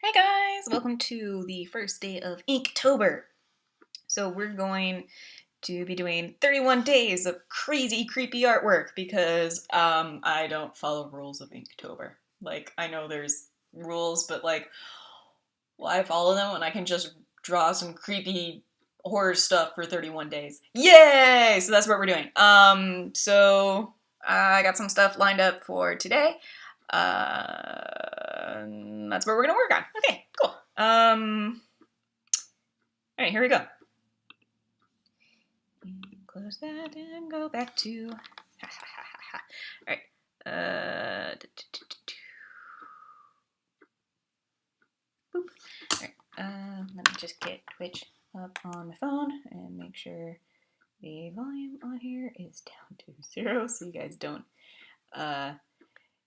Hey guys, welcome to the first day of Inktober. So we're going to be doing 31 days of crazy creepy artwork because I don't follow rules of Inktober. Like, I know there's rules, but like, why follow them when I can just draw some creepy horror stuff for 31 days? Yay! So that's what we're doing. So I got some stuff lined up for today. That's what we're gonna work on. Okay, cool. All right, here we go. Close that and go back to. All right. Boop. All right. Let me just get Twitch up on my phone and make sure the volume on here is down to 0, so you guys don't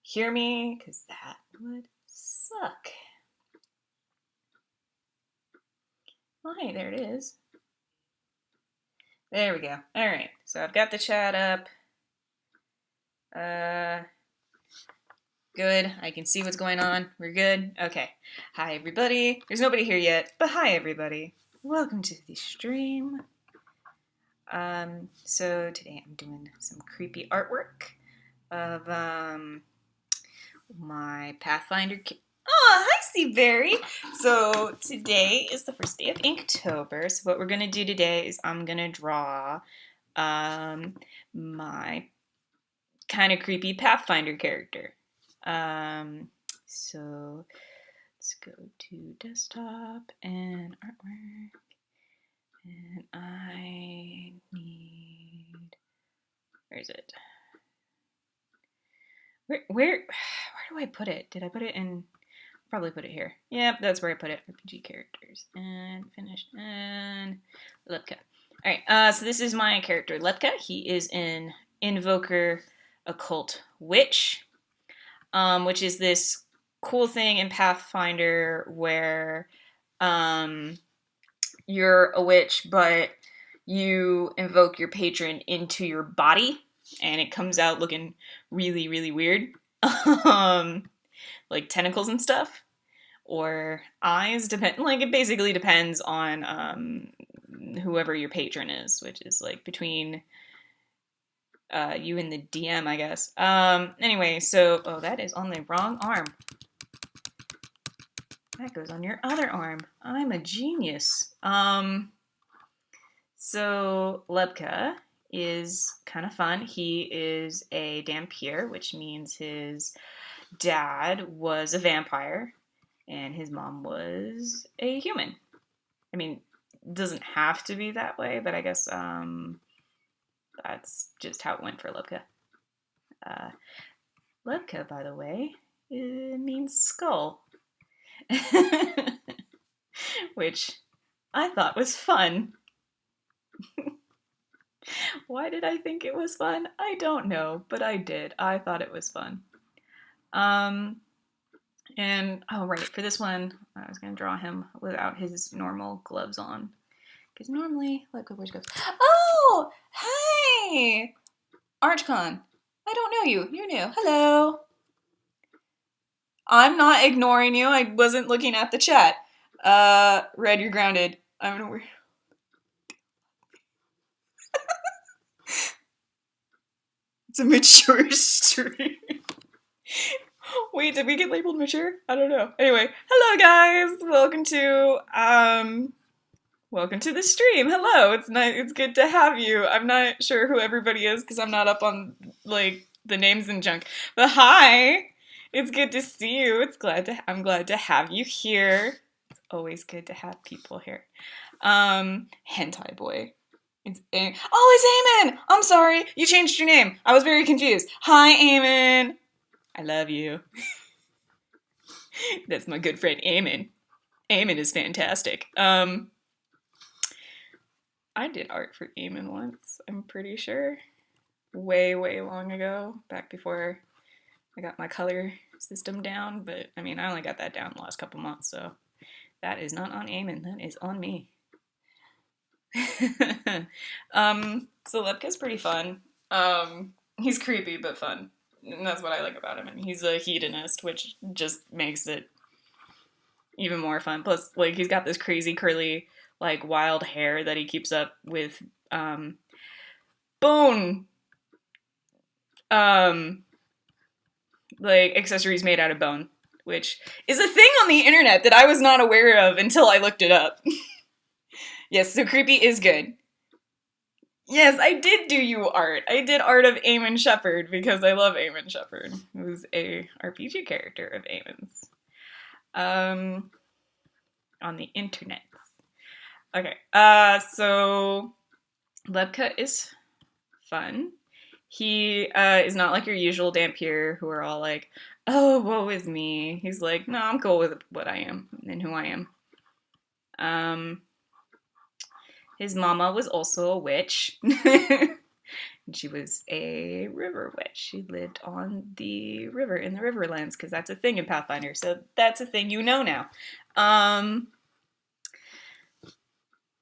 hear me, because that would suck. Well, hey, there it is. There we go. All right, so I've got the chat up. Good. I can see what's going on. We're good. Okay. Hi, everybody. There's nobody here yet, but hi, everybody. Welcome to the stream. So today I'm doing some creepy artwork of my Pathfinder. Oh, hi, Seaberry. So today is the first day of Inktober. So what we're gonna do today is I'm gonna draw my kind of creepy Pathfinder character. So let's go to desktop and artwork, and I need, where is it? Where do I put it? Did I put it in? Probably put it here. Yep, that's where I put it. RPG characters and finished and Lepka. All right, so this is my character Lepka. He is an invoker occult witch, which is this cool thing in Pathfinder where you're a witch, but you invoke your patron into your body, and it comes out looking really, really weird. Like tentacles and stuff, or eyes, it basically depends on whoever your patron is, which is like between you and the DM, I guess. Anyway, so, oh, that is on the wrong arm. That goes on your other arm. I'm a genius. So Lepka is kind of fun. He is a Dhampir, which means his dad was a vampire and his mom was a human. I mean, it doesn't have to be that way, but I guess that's just how it went for Lepka. Lepka, by the way, means skull. Which I thought was fun. Why did I think it was fun? I don't know, but I did. I thought it was fun. And, oh right, for this one, I was going to draw him without his normal gloves on. Because normally, like, wears gloves. Oh! Hey! ArchCon. I don't know you. You're new. Hello. I'm not ignoring you. I wasn't looking at the chat. Red, you're grounded. I'm gonna wear... It's a mature stream. Wait, did we get labeled mature? I don't know. Anyway, hello guys! Welcome to the stream. Hello, it's nice. It's good to have you. I'm not sure who everybody is because I'm not up on like the names and junk. But hi, it's good to see you. I'm glad to have you here. It's always good to have people here. Hentai boy. It's Eamon. I'm sorry, you changed your name. I was very confused. Hi, Eamon. I love you. That's my good friend Eamon. Eamon is fantastic. I did art for Eamon once, I'm pretty sure. Way, way long ago, back before I got my color system down, but I mean, I only got that down the last couple months, so that is not on Eamon, that is on me. So Lepka's pretty fun. He's creepy, but fun. And that's what I like about him. And he's a hedonist, which just makes it even more fun. Plus, like, he's got this crazy curly, like, wild hair that he keeps up with bone, like, accessories made out of bone, which is a thing on the internet that I was not aware of until I looked it up. Yes, so creepy is good. Yes, I did do you art. I did art of Eamon Shepherd because I love Eamon Shepherd, who's a RPG character of Eamon's. On the internet. Okay, so Lebka is fun. He is not like your usual Dampier who are all like, oh, woe is me. He's like, no, I'm cool with what I am and who I am. His mama was also a witch. She was a river witch. She lived on the river in the Riverlands because that's a thing in Pathfinder. So that's a thing you know now.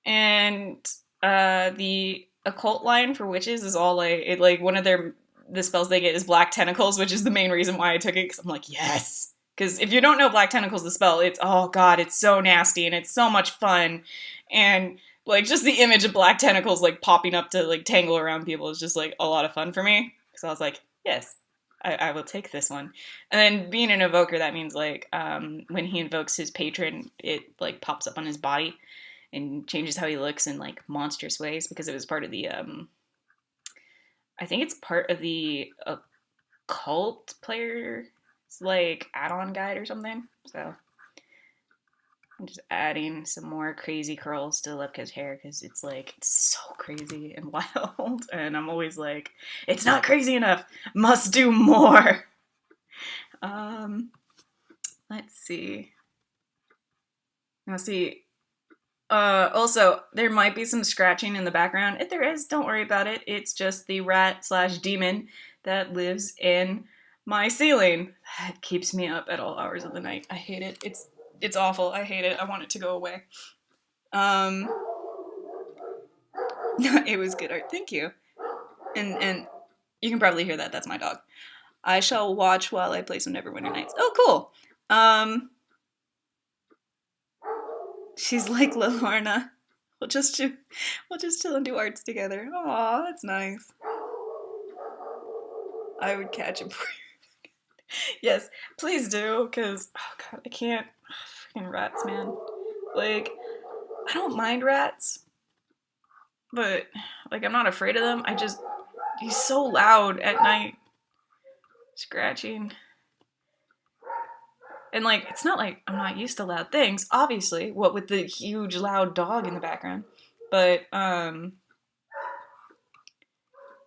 And the occult line for witches is all like one of the spells they get is Black Tentacles, which is the main reason why I took it, because I'm like, yes. Because if you don't know Black Tentacles, the spell, it's, oh god, it's so nasty and it's so much fun. And like just the image of black tentacles like popping up to like tangle around people is just like a lot of fun for me. So I was like, yes, I will take this one. And then being an evoker, that means like when he invokes his patron, it like pops up on his body and changes how he looks in like monstrous ways, because it was part of the I think it's part of the occult player's like add-on guide or something. So I'm just adding some more crazy curls to Lepka's hair because it's like, it's so crazy and wild. And I'm always like, it's not crazy enough. Must do more. Let's see. Now see. Also, there might be some scratching in the background. If there is, don't worry about it. It's just the rat/demon that lives in my ceiling. That keeps me up at all hours of the night. I hate it. It's awful. I hate it. I want it to go away. It was good art. Thank you. And you can probably hear that. That's my dog. I shall watch while I play some Neverwinter Nights. Oh, cool. She's like Lilorna. We'll just chill and do arts together. Aw, that's nice. I would catch him for you. Yes, please do, because, oh god, I can't. Freaking rats, man. Like, I don't mind rats, but, like, I'm not afraid of them. He's so loud at night. Scratching. And, like, it's not like I'm not used to loud things, obviously, what with the huge loud dog in the background. But,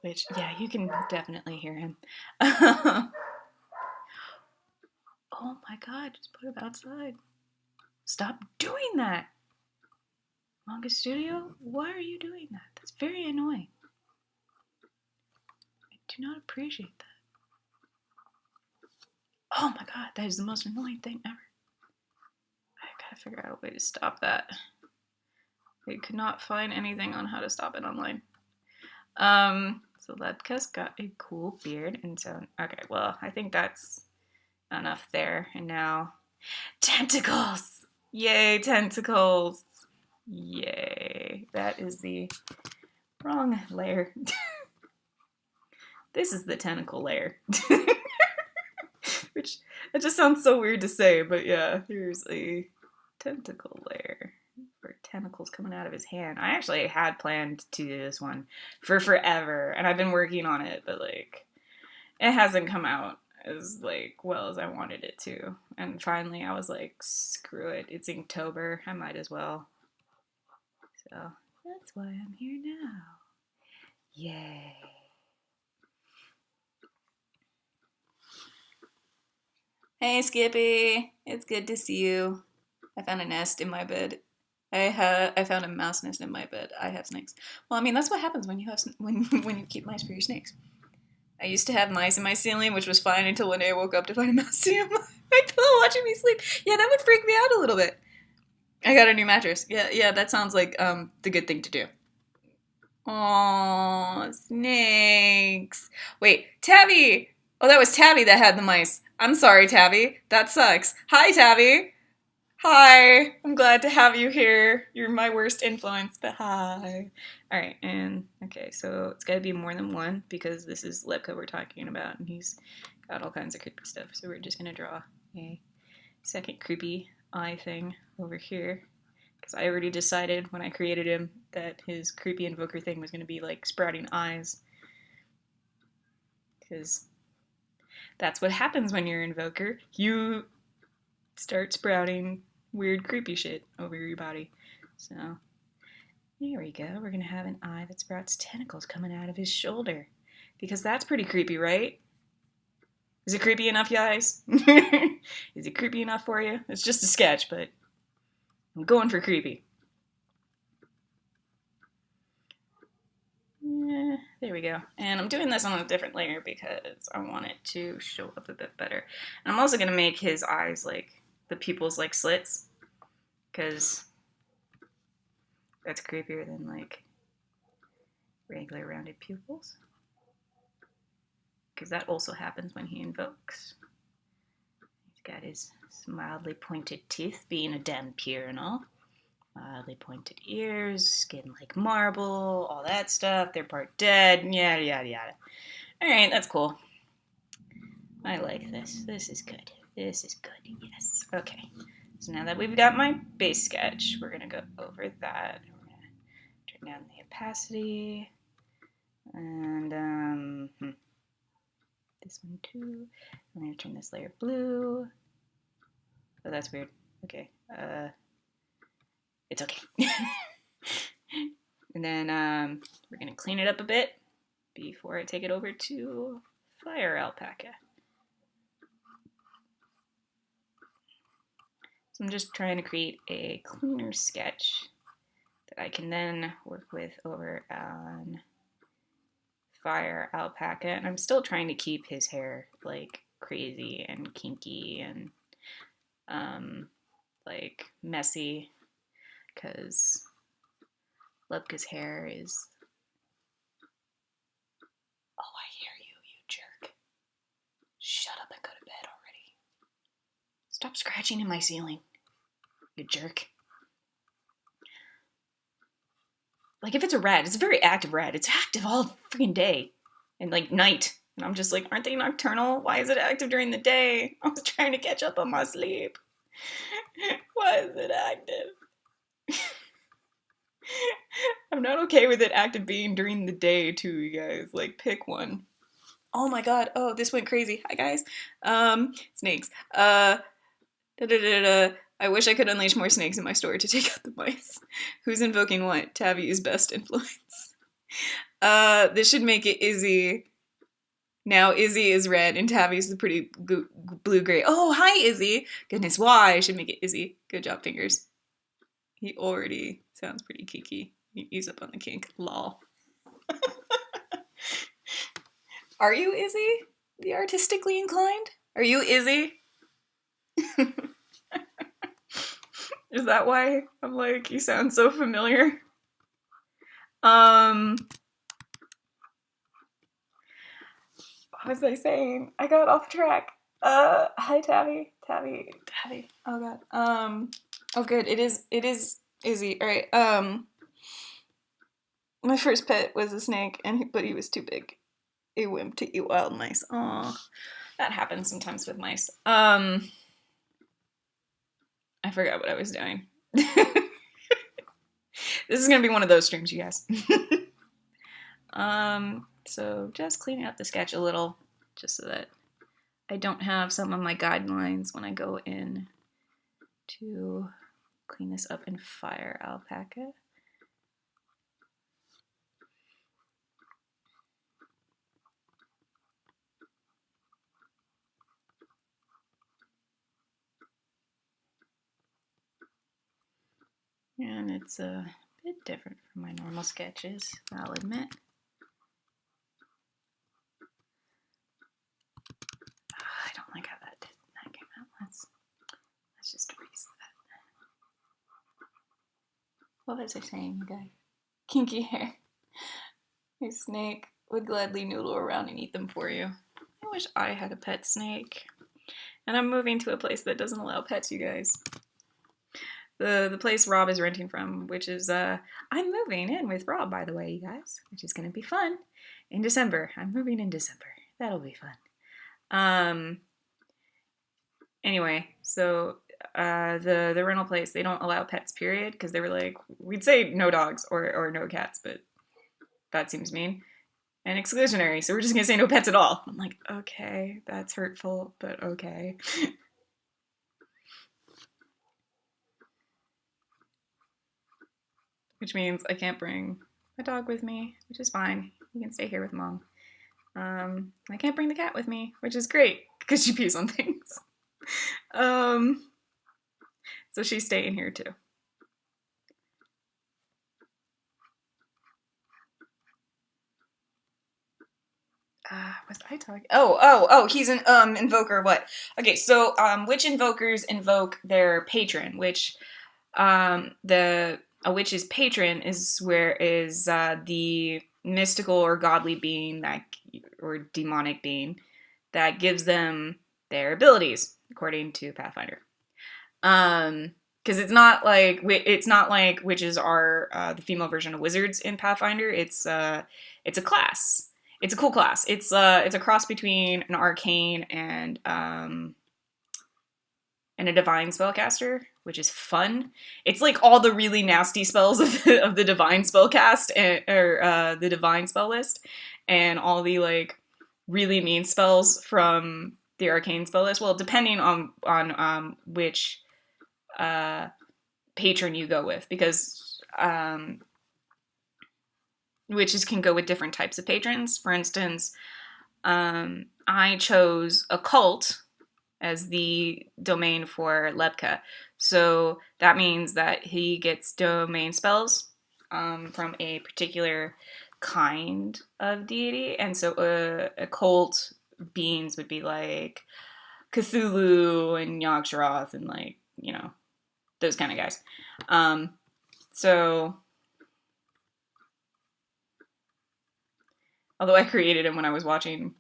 which, yeah, you can definitely hear him. Oh my god, just put him outside. Stop doing that! Manga Studio, why are you doing that? That's very annoying. I do not appreciate that. Oh my god, that is the most annoying thing ever. I gotta figure out a way to stop that. I could not find anything on how to stop it online. So Lepka's got a cool beard, and so, okay, well, I think that's enough there. And now, tentacles! Yay, tentacles! Yay. That is the wrong layer. This is the tentacle layer. Which, it just sounds so weird to say, but yeah, here's a tentacle layer. Or tentacles coming out of his hand. I actually had planned to do this one for forever, and I've been working on it, but like, it hasn't come out as like well as I wanted it to. And finally I was like, screw it, it's Inktober, I might as well. So that's why I'm here now. Yay. Hey Skippy, it's good to see you. I found a nest in my bed. I found a mouse nest in my bed. I have snakes. Well, I mean, that's what happens when you have when you keep mice for your snakes. I used to have mice in my ceiling, which was fine until one day I woke up to find a mouse sitting on my pillow watching me sleep. Yeah, that would freak me out a little bit. I got a new mattress. Yeah, that sounds like the good thing to do. Aww, snakes. Wait, Tabby! Oh, that was Tabby that had the mice. I'm sorry, Tabby. That sucks. Hi, Tabby. Hi, I'm glad to have you here. You're my worst influence, but hi. Alright, and okay, so it's gotta be more than one because this is Lepka we're talking about, and he's got all kinds of creepy stuff. So we're just gonna draw a second creepy eye thing over here. Because I already decided when I created him that his creepy invoker thing was gonna be like sprouting eyes. Because that's what happens when you're an invoker. You start sprouting weird creepy shit over your body. So there we go. We're gonna have an eye that sprouts tentacles coming out of his shoulder. Because that's pretty creepy, right? Is it creepy enough, guys? Is it creepy enough for you? It's just a sketch, but I'm going for creepy. Yeah, there we go. And I'm doing this on a different layer because I want it to show up a bit better. And I'm also gonna make his eyes like the pupils like slits, because that's creepier than like regular rounded pupils. Because that also happens when he invokes. He's got his mildly pointed teeth, being a vampire and all. Mildly pointed ears, skin like marble, all that stuff. They're part dead, yada yada yada. Alright, that's cool. I like this. This is good. This is good, yes. Okay. So now that we've got my base sketch, we're gonna go over that. We're gonna turn down the opacity. And this one too. I'm gonna turn this layer blue. Oh, that's weird. Okay. It's okay. And then we're gonna clean it up a bit before I take it over to Fire Alpaca. So I'm just trying to create a cleaner sketch that I can then work with over on Fire Alpaca. And I'm still trying to keep his hair like crazy and kinky and like messy, because Lepka's hair is... Oh, I hear you, you jerk. Shut up and go to bed already. Stop scratching in my ceiling, you jerk. Like, if it's a rat, it's a very active rat. It's active all freaking day and like night. And I'm just like, aren't they nocturnal? Why is it active during the day? I was trying to catch up on my sleep. Why is it active? I'm not okay with it active being during the day too, you guys. Like, pick one. Oh my god. Oh, this went crazy. Hi guys. Snakes. I wish I could unleash more snakes in my store to take out the mice. Who's invoking what? Tabby is best influence. This should make it Izzy. Now Izzy is red and Tabby's the pretty blue-gray. Oh, hi Izzy. Goodness, why? I should make it Izzy. Good job, fingers. He already sounds pretty kinky. He's up on the kink. Lol. Are you Izzy? The artistically inclined? Are you Izzy? Is that why I'm like, you sound so familiar? What was I saying? I got off track. Hi Tabby. Tabby. Oh god. Oh good. It is Izzy. Alright, my first pet was a snake, but he was too big. A wimp to eat wild mice. Aw. That happens sometimes with mice. I forgot what I was doing. This is gonna be one of those streams, you guys. So just cleaning up the sketch a little, just so that I don't have some of my guidelines when I go in to clean this up in Fire Alpaca. And it's a bit different from my normal sketches, I'll admit. I don't like how that came out. Let's just erase that. What was I saying, guy? Kinky hair. Your snake would gladly noodle around and eat them for you. I wish I had a pet snake. And I'm moving to a place that doesn't allow pets, you guys. the place Rob is renting from, which is I'm moving in with Rob, by the way, you guys, which is gonna be fun in December. I'm moving in December. That'll be fun. Anyway, so the rental place, they don't allow pets, period, because they were like, we'd say no dogs or no cats, but that seems mean. And exclusionary, so we're just gonna say no pets at all. I'm like, okay, that's hurtful, but okay. Which means I can't bring a dog with me, which is fine. You can stay here with Mom. I can't bring the cat with me, which is great, because she pees on things. So she's staying here too. Was I talking? Oh, he's an invoker. What? Okay, so witch invokers invoke their patron, which a witch's patron is the mystical or godly being or demonic being that gives them their abilities, according to Pathfinder. Because it's not like witches are the female version of wizards in Pathfinder. It's a class. It's a cool class. It's a cross between an arcane and a divine spellcaster, which is fun. It's like all the really nasty spells of the divine spellcast or the divine spell list, and all the like really mean spells from the arcane spell list. Well, depending on which patron you go with, because witches can go with different types of patrons. For instance, I chose occult as the domain for Lebka. So that means that he gets domain spells from a particular kind of deity. And so occult beings would be like Cthulhu and Yogg-Sothoth and like, those kind of guys. So although I created him when I was watching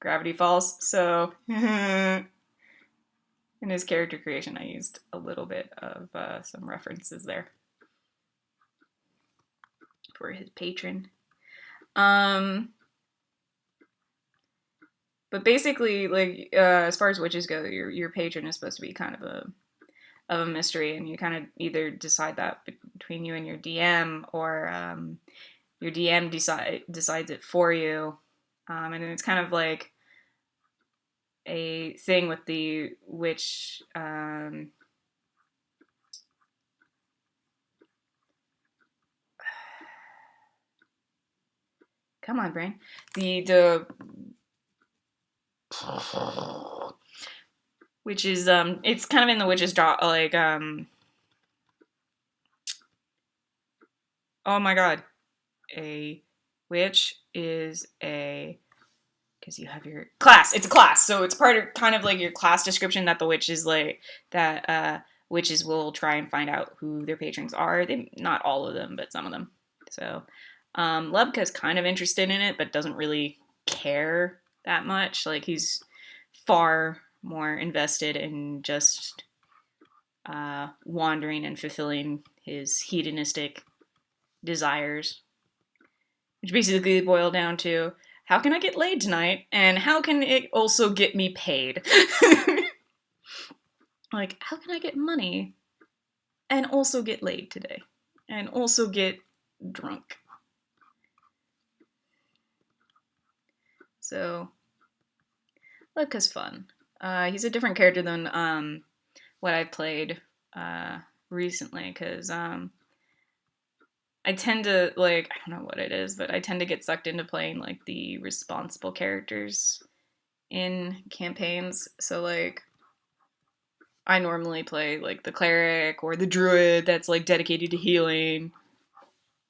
Gravity Falls, so in his character creation I used a little bit of some references there for his patron. But basically, like as far as witches go, your patron is supposed to be kind of a mystery, and you kind of either decide that between you and your DM, or your DM decides it for you, and it's kind of like a thing with the witch. Come on, brain. The which is it's kind of in the witch's draw, like oh my god, a witch is a, because you have your class. It's a class, so it's part of kind of like your class description that the witch is like that. Witches will try and find out who their patrons are. Not all of them, but some of them. So Lebka's kind of interested in it, but doesn't really care that much. Like he's far more invested in just wandering and fulfilling his hedonistic desires, which basically boil down to, how can I get laid tonight, and how can it also get me paid? Like, how can I get money and also get laid today, and also get drunk? So Lebka's fun. He's a different character than what I played recently, because I tend to, like, I don't know what it is, but I tend to get sucked into playing, like, the responsible characters in campaigns. So, like, I normally play, like, the cleric or the druid that's, like, dedicated to healing.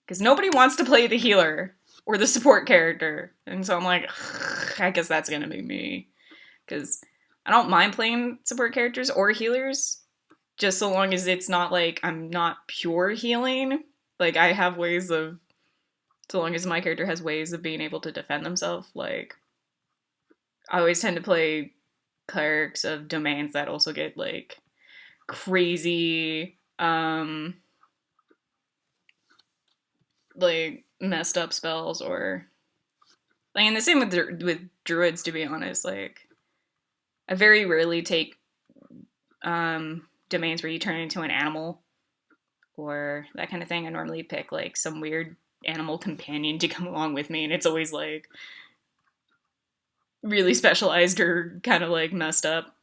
Because nobody wants to play the healer or the support character. And so I'm like, I guess that's gonna be me. Because I don't mind playing support characters or healers, just so long as it's not, like, I'm not pure healing. Like, I have ways of, so long as my character has ways of being able to defend themselves, like, I always tend to play clerics of domains that also get, like, crazy like messed up spells, or like, and the same with druids, to be honest. Like, I very rarely take domains where you turn into an animal or that kind of thing. I normally pick like some weird animal companion to come along with me, and it's always like really specialized or kind of like messed up.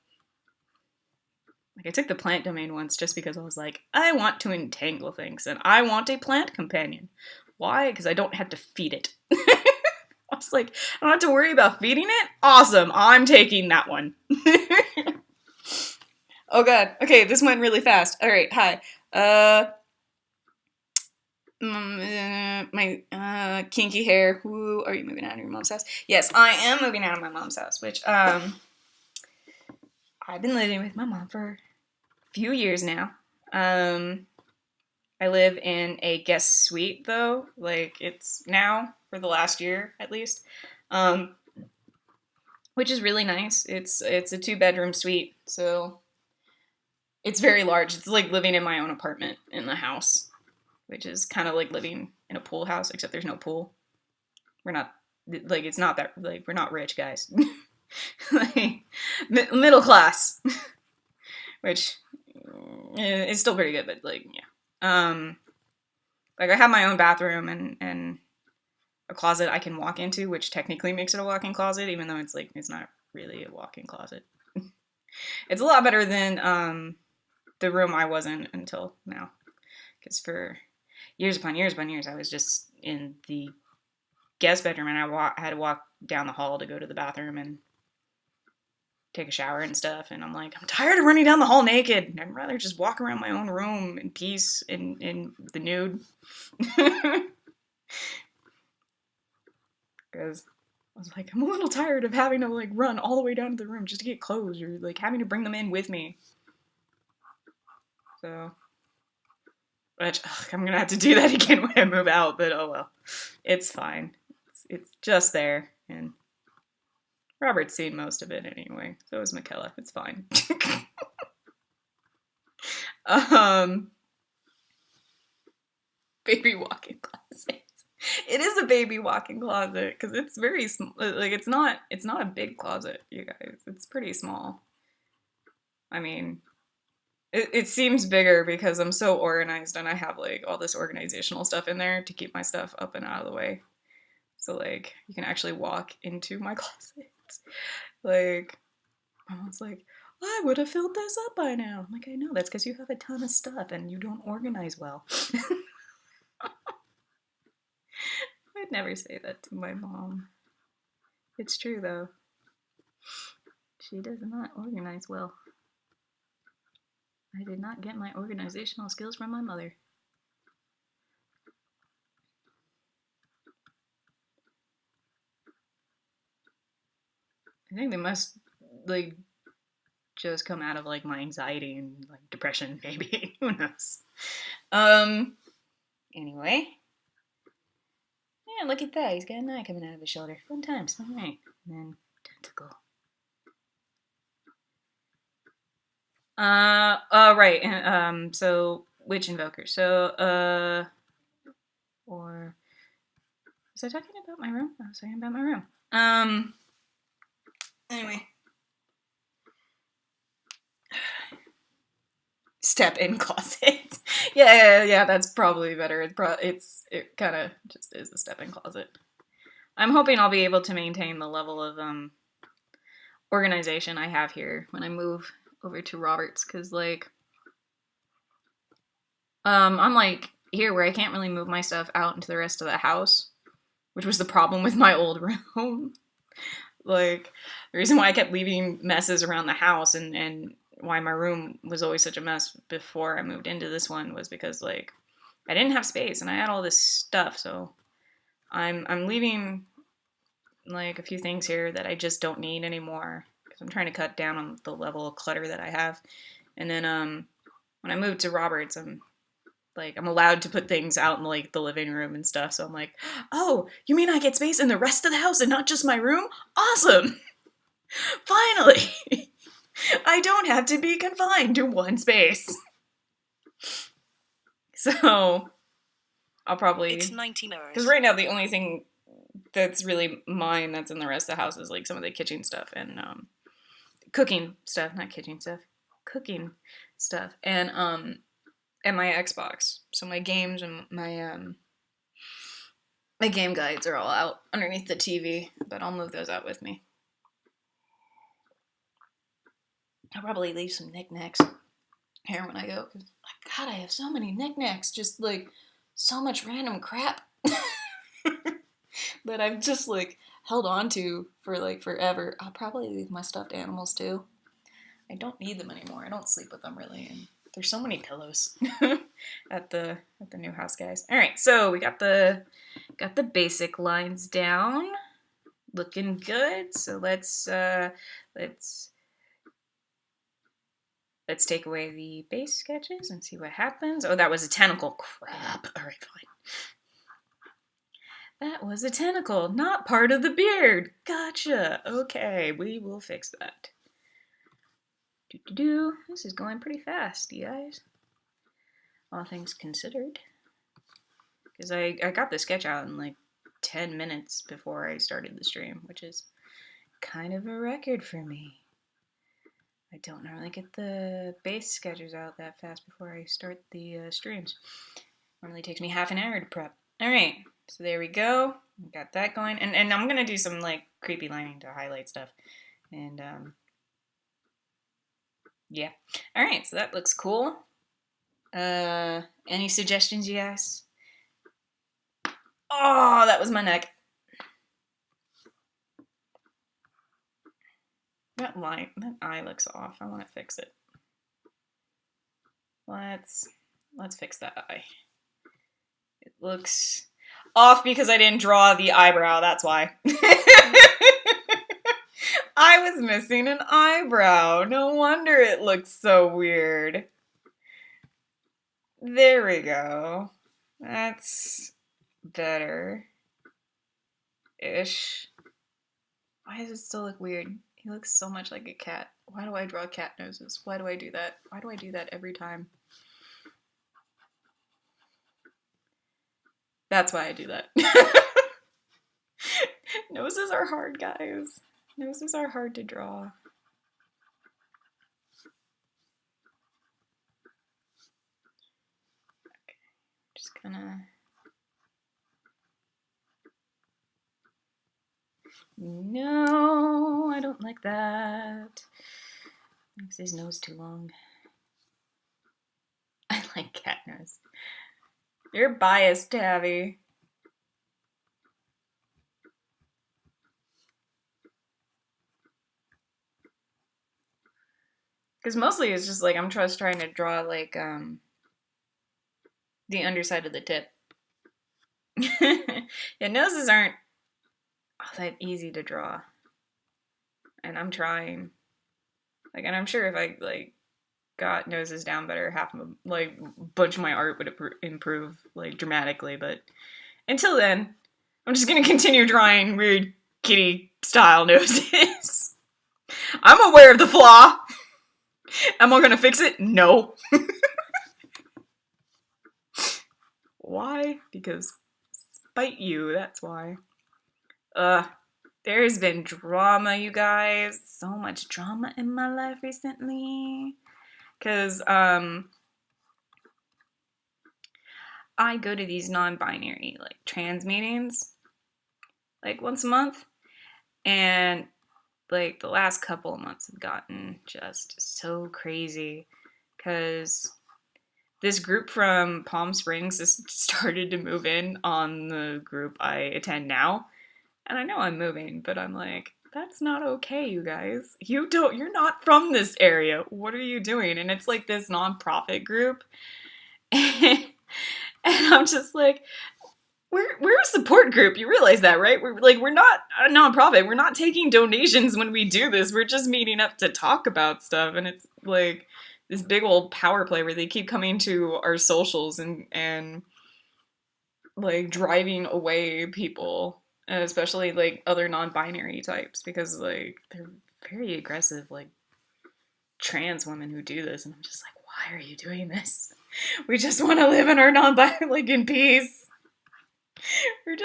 Like, I took the plant domain once just because I was like, I want to entangle things and I want a plant companion. Why? Because I don't have to feed it. I was like, I don't have to worry about feeding it? Awesome, I'm taking that one. Oh god, okay, this went really fast. Alright, hi. My kinky hair. Woo, are you moving out of your mom's house? Yes, I am moving out of my mom's house, which, I've been living with my mom for a few years now. I live in a guest suite, though. Like, it's now, for the last year, at least. Which is really nice. It's a 2-bedroom suite, so it's very large. It's like living in my own apartment in the house, which is kind of like living in a pool house, except there's no pool. We're not, like, it's not that, like, we're not rich, guys. Like, middle class. Which is still pretty good, but, like, yeah. Like, I have my own bathroom and a closet I can walk into, which technically makes it a walk-in closet, even though it's, like, it's not really a walk-in closet. It's a lot better than, the room I was in until now. Because for years upon years upon years, I was just in the guest bedroom, and I had to walk down the hall to go to the bathroom and take a shower and stuff, and I'm like, I'm tired of running down the hall naked. I'd rather just walk around my own room in peace in the nude. Because I was like, I'm a little tired of having to, like, run all the way down to the room just to get clothes, or, like, having to bring them in with me. So, which, I'm gonna have to do that again when I move out, but oh well. It's fine. It's just there, and Robert's seen most of it anyway. So is Mikella. It's fine. Baby walk-in closet. It is a baby walk-in closet because it's very small. Like, it's not a big closet, you guys. It's pretty small. I mean, it seems bigger because I'm so organized and I have, like, all this organizational stuff in there to keep my stuff up and out of the way. So, like, you can actually walk into my closet. Like, I was like, I would have filled this up by now. I'm like, I know, that's because you have a ton of stuff and you don't organize well. I'd never say that to my mom. It's true, though. She does not organize well. I did not get my organizational skills from my mother. I think they must, like, just come out of, like, my anxiety and, like, depression, maybe. Who knows? Anyway. Yeah, look at that. He's got an eye coming out of his shoulder. Fun times. Alright. And then, tentacle. Right. And, so, Witch Invoker. So, or, was I talking about my room? I was talking about my room. Anyway. Step-in closet. yeah, that's probably better. It kind of just is a step-in closet. I'm hoping I'll be able to maintain the level of, organization I have here when I move over to Robert's, because, like, I'm, like, here where I can't really move my stuff out into the rest of the house, which was the problem with my old room. Like, the reason why I kept leaving messes around the house and why my room was always such a mess before I moved into this one was because, like, I didn't have space and I had all this stuff, so I'm leaving, like, a few things here that I just don't need anymore because I'm trying to cut down on the level of clutter that I have. And then when I moved to Robert's, I'm allowed to put things out in, like, the living room and stuff, so I'm like, oh, you mean I get space in the rest of the house and not just my room? Awesome! Finally! I don't have to be confined to one space. So I'll probably... It's 19 hours. Because right now the only thing that's really mine that's in the rest of the house is like some of the kitchen stuff and cooking stuff, not kitchen stuff, cooking stuff, and my Xbox. So my games and my game guides are all out underneath the TV, but I'll move those out with me. I'll probably leave some knickknacks here when I go, because God, I have so many knickknacks, just like so much random crap that I've just like held on to for like forever. I'll probably leave my stuffed animals too. I don't need them anymore. I don't sleep with them really, and there's so many pillows at the new house, guys. All right, so we got the basic lines down, looking good. So let's take away the base sketches and see what happens. Oh, that was a tentacle. Crap. All right, fine. That was a tentacle, not part of the beard. Gotcha. Okay, we will fix that. This is going pretty fast, you guys. All things considered. Because I got the sketch out in like 10 minutes before I started the stream, which is kind of a record for me. I don't normally get the base sketches out that fast before I start the streams. Normally takes me half an hour to prep. Alright, so there we go. Got that going. And I'm going to do some like creepy lining to highlight stuff. And yeah. Alright, so that looks cool. Any suggestions, you guys? Oh, that was my neck. That eye looks off. I want to fix it. Let's fix that eye. It looks off because I didn't draw the eyebrow. That's why. I was missing an eyebrow. No wonder it looks so weird. There we go. That's better-ish. Why does it still look weird? He looks so much like a cat. Why do I draw cat noses? Why do I do that? Why do I do that every time? That's why I do that. Noses are hard, guys. Noses are hard to draw. Okay, just gonna... No, I don't like that. Makes his nose too long. I like cat nose. You're biased, Tabby. Because mostly it's just like I'm just trying to draw like the underside of the tip. Yeah, noses aren't that easy to draw. And I'm trying. Like, and I'm sure if I like got noses down better, half of like a bunch of my art would improve like dramatically, but until then, I'm just gonna continue drawing weird kitty style noses. I'm aware of the flaw. Am I gonna fix it? No. Why? Because spite you, that's why. There's been drama, you guys. So much drama in my life recently. Because, I go to these non-binary, like, trans meetings, like, once a month. And, like, the last couple of months have gotten just so crazy. Because this group from Palm Springs has started to move in on the group I attend now. And I know I'm moving, but I'm like, that's not okay, you guys. You're not from this area. What are you doing? And it's like this nonprofit group. And I'm just like, we're a support group. You realize that, right? We're not a nonprofit. We're not taking donations when we do this. We're just meeting up to talk about stuff. And it's like this big old power play where they keep coming to our socials and like driving away people. Especially, like, other non-binary types, because, like, they're very aggressive, like, trans women who do this, and I'm just like, why are you doing this? We just want to live in our like in peace. We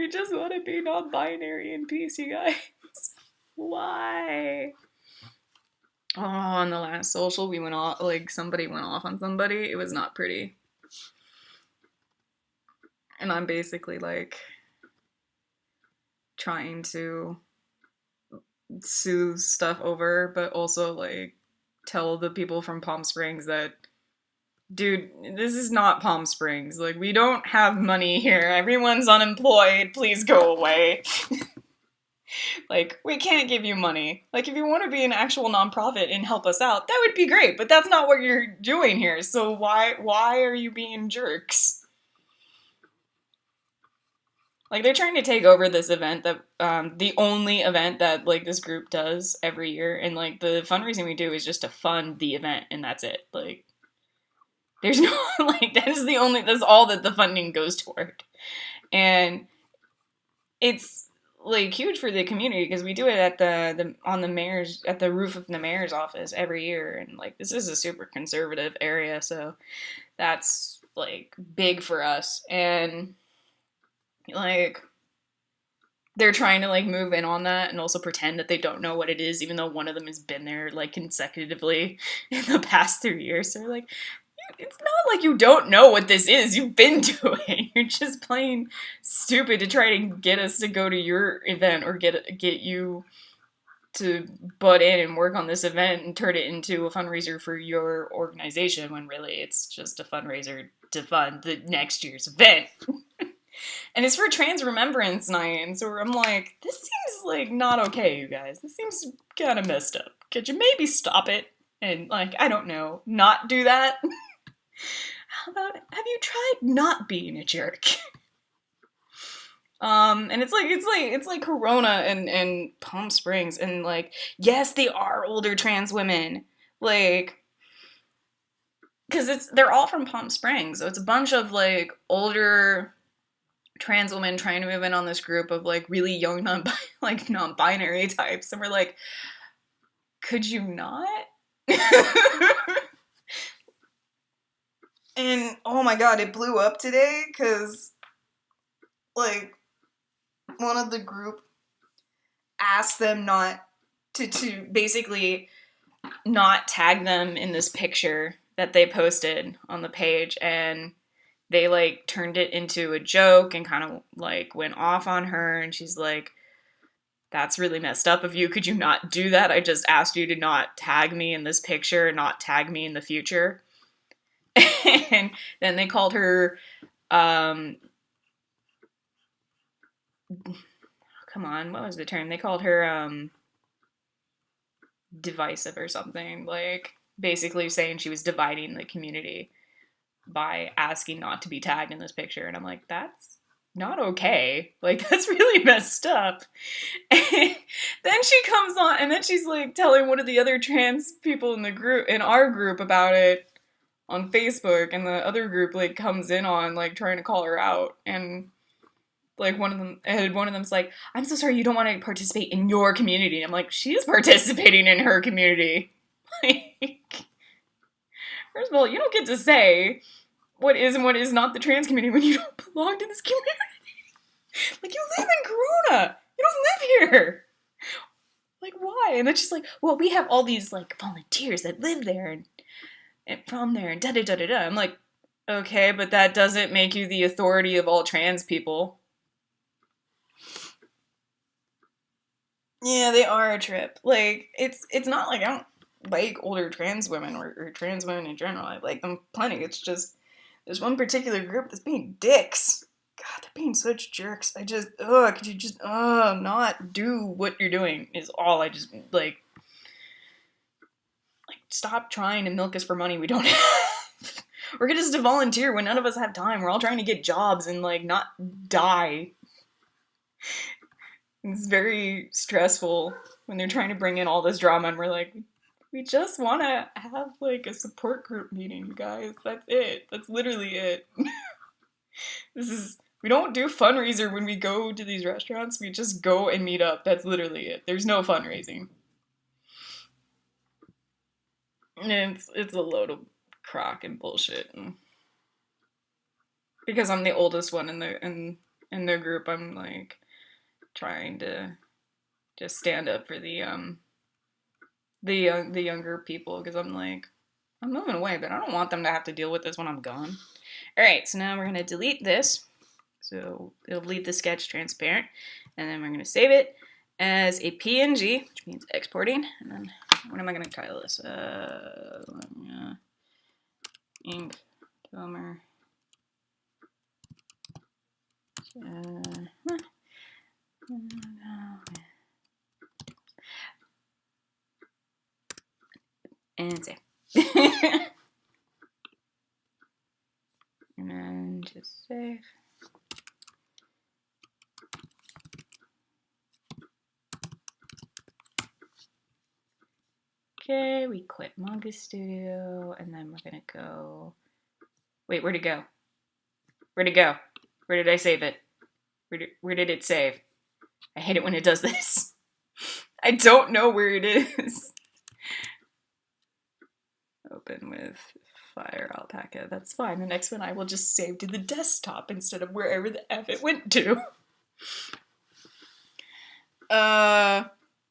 just want to be non-binary in peace, you guys. Why? Oh, on the last social, we went off, like, somebody went off on somebody. It was not pretty. And I'm basically, like, trying to soothe stuff over, but also, like, tell the people from Palm Springs that, dude, this is not Palm Springs. Like, we don't have money here. Everyone's unemployed. Please go away. Like, we can't give you money. Like, if you want to be an actual nonprofit and help us out, that would be great, but that's not what you're doing here, so why are you being jerks? Like, they're trying to take over this event that, the only event that, like, this group does every year, and, like, the fundraising we do is just to fund the event, and that's it. Like, there's no, like, that's all that the funding goes toward. And it's, like, huge for the community, because we do it at at the roof of the mayor's office every year, and, like, this is a super conservative area, so that's, like, big for us, and, like, they're trying to, like, move in on that, and also pretend that they don't know what it is, even though one of them has been there, like, consecutively in the past 3 years, so, like, it's not like you don't know what this is. You've been to it. You're just playing stupid to try to get us to go to your event or get you to butt in and work on this event and turn it into a fundraiser for your organization, when really it's just a fundraiser to fund the next year's event. And it's for Trans Remembrance Night, and so I'm like, this seems, like, not okay, you guys. This seems kind of messed up. Could you maybe stop it and, like, I don't know, not do that? How about, have you tried not being a jerk? And it's like Corona and Palm Springs, and, like, yes, they are older trans women, like, because they're all from Palm Springs, so it's a bunch of, like, older trans women trying to move in on this group of, like, really young non-binary types, and we're like, could you not? And, oh my god, it blew up today, because, like, one of the group asked them not to basically not tag them in this picture that they posted on the page, and they, like, turned it into a joke and kind of, like, went off on her, and she's like, that's really messed up of you. Could you not do that? I just asked you to not tag me in this picture and not tag me in the future. And then they called her, come on, what was the term? They called her, divisive or something, like, basically saying she was dividing the community by asking not to be tagged in this picture, and I'm like, that's not okay. Like, that's really messed up. And then she comes on, and then she's, like, telling one of the other trans people in our group about it on Facebook, and the other group, like, comes in on, like, trying to call her out, and, like, one of them's like, I'm so sorry you don't want to participate in your community. I'm like, she is participating in her community. Like, first of all, you don't get to say what is and what is not the trans community when you don't belong to this community. Like, you live in Corona. You don't live here. Like, why? And then she's like, well, we have all these, like, volunteers that live there and from there and da-da-da-da-da. I'm like, okay, but that doesn't make you the authority of all trans people. Yeah, they are a trip. Like, it's not like I don't like older trans women or trans women in general. I like them plenty. It's just, there's one particular group that's being dicks. God, they're being such jerks. I just, could you just, not do what you're doing is all I just, like, stop trying to milk us for money we don't have. Or get us to volunteer when none of us have time. We're all trying to get jobs and, like, not die. It's very stressful when they're trying to bring in all this drama, and we're like, we just want to have, like, a support group meeting, you guys. That's it. That's literally it. We don't do fundraiser when we go to these restaurants. We just go and meet up. That's literally it. There's no fundraising. It's a load of crock and bullshit. And because I'm the oldest one in their group, I'm like trying to just stand up for the younger people, because I'm like, I'm moving away, but I don't want them to have to deal with this when I'm gone. All right, so now we're gonna delete this, so it'll leave the sketch transparent, and then we're gonna save it as a PNG, which means exporting. And then what am I gonna title this? Inktober. And save. And then just save. Okay, we quit Manga Studio, and then we're gonna go. Wait, where'd it go? Where'd it go? Where did I save it? Where did it save? I hate it when it does this. I don't know where it is. Open with Fire Alpaca. That's fine. The next one I will just save to the desktop instead of wherever the F it went to.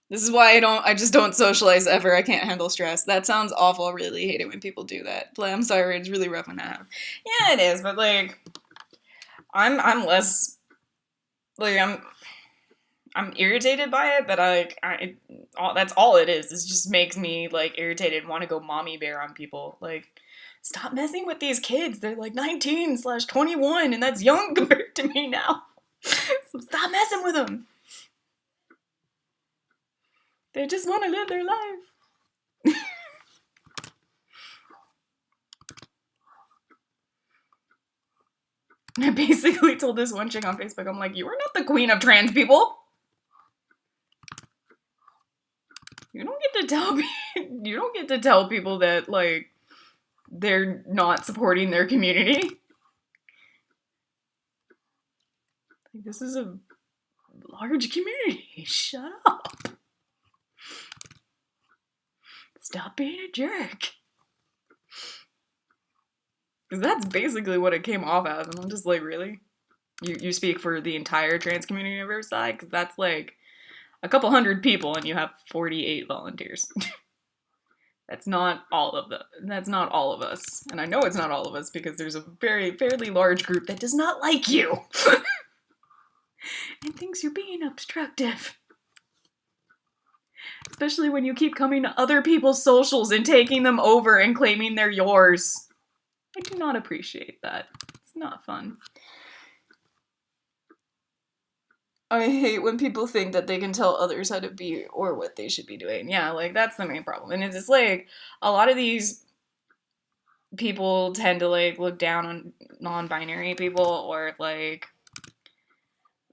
This is why I just don't socialize ever. I can't handle stress. That sounds awful. I really hate it when people do that. But I'm sorry, it's really rough when that happens. Yeah, it is, but like, I'm less, like, I'm irritated by it, but that's all it is. It just makes me like irritated and want to go mommy bear on people. Like, stop messing with these kids. They're like 19/21, and that's young compared to me now. So stop messing with them. They just want to live their life. I basically told this one chick on Facebook, I'm like, you are not the queen of trans people. You don't get to tell people that, like, they're not supporting their community. Like, this is a large community. Shut up. Stop being a jerk. Because that's basically what it came off as. And I'm just like, really? You speak for the entire trans community of Riverside? Because that's like a couple hundred people and you have 48 volunteers. That's not all of them. That's not all of us. And I know it's not all of us because there's a fairly large group that does not like you. And thinks you're being obstructive. Especially when you keep coming to other people's socials and taking them over and claiming they're yours. I do not appreciate that. It's not fun. I hate when people think that they can tell others how to be or what they should be doing. Yeah, like, that's the main problem. And it's just like, a lot of these people tend to, like, look down on non-binary people or, like,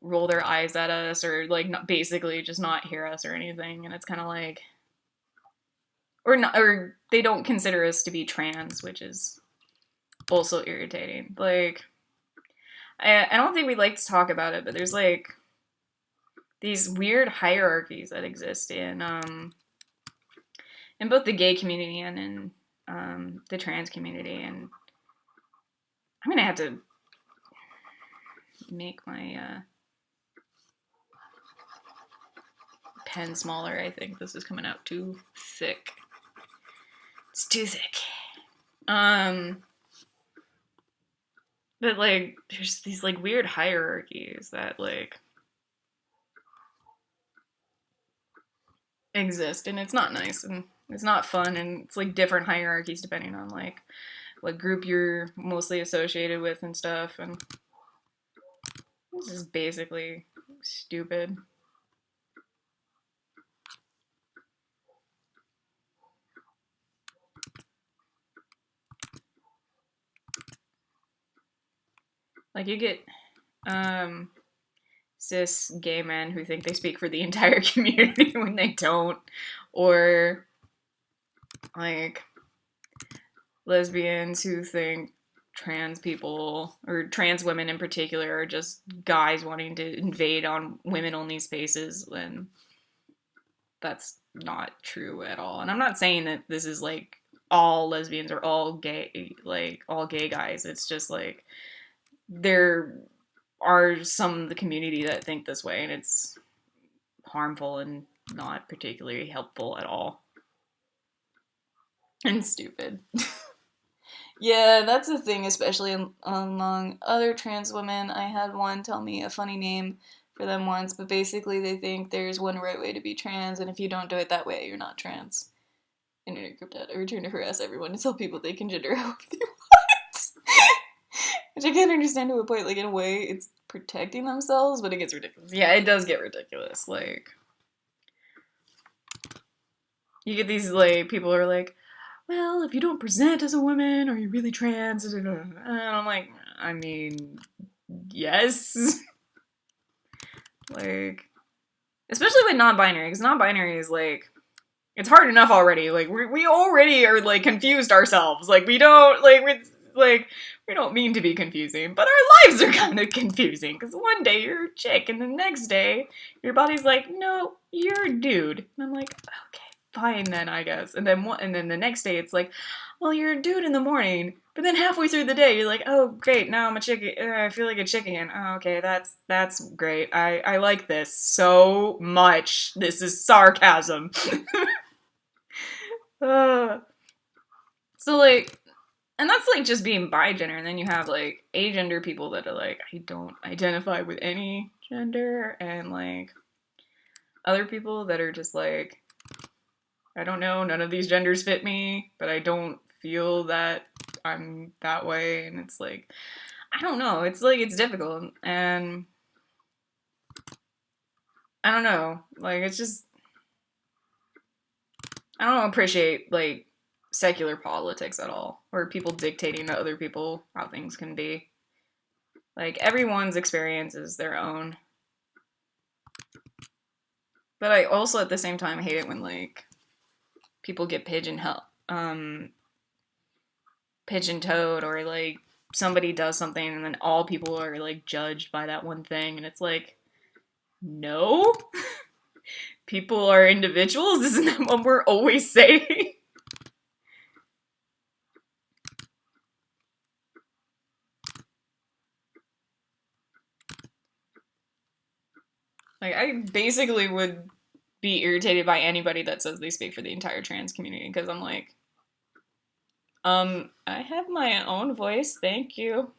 roll their eyes at us or, like, basically just not hear us or anything. And it's kind of like, or they don't consider us to be trans, which is also irritating. Like, I don't think we like to talk about it, but there's, like, these weird hierarchies that exist in both the gay community and in the trans community, and I'm gonna have to make my pen smaller. I think this is coming out too thick. It's too thick. But, like, there's these, like, weird hierarchies that, like, exist, and it's not nice, and it's not fun, and it's, like, different hierarchies depending on, like, what group you're mostly associated with and stuff, and this is basically stupid. Like, you get cis gay men who think they speak for the entire community when they don't, or, like, lesbians who think trans people, or trans women in particular, are just guys wanting to invade on women-only spaces, when that's not true at all. And I'm not saying that this is, like, all lesbians or all gay, like all gay guys. It's just like there are some of the community that think this way, and it's harmful and not particularly helpful at all. And stupid. Yeah, that's the thing, especially among other trans women. I had one tell me a funny name for them once, but basically they think there's one right way to be trans, and if you don't do it that way, you're not trans. Internet group data, return to harass everyone to tell people they can gender however they want. Which I can't understand to a point, like, in a way, it's protecting themselves, but it gets ridiculous. Yeah, it does get ridiculous, like... You get these, like, people who are like, well, if you don't present as a woman, are you really trans? And I'm like, I mean, yes. Like, especially with non-binary, because non-binary is, like, it's hard enough already. Like, we already are, like, confused ourselves. Like, we don't, like, we don't mean to be confusing, but our lives are kind of confusing, because one day you're a chick, and the next day, your body's like, no, you're a dude. And I'm like, okay. Fine then, I guess. And then the next day it's like, well, you're a dude in the morning, but then halfway through the day you're like, oh great, now I'm a chick. I feel like a chick again. Oh, okay, that's great. I like this so much. This is sarcasm. So like, and that's like just being bi-gender, and then you have like agender people that are like, I don't identify with any gender, and like other people that are just like, I don't know, none of these genders fit me, but I don't feel that I'm that way, and it's like, I don't know, it's like, it's difficult, and I don't know, like, it's just, I don't appreciate, like, secular politics at all, or people dictating to other people how things can be. Like, everyone's experience is their own. But I also, at the same time, hate it when, like, people get pigeontoed, or like somebody does something and then all people are like judged by that one thing, and it's like, no. People are individuals. Isn't that what we're always saying? Like, I basically would be irritated by anybody that says they speak for the entire trans community, because I'm like, I have my own voice, thank you.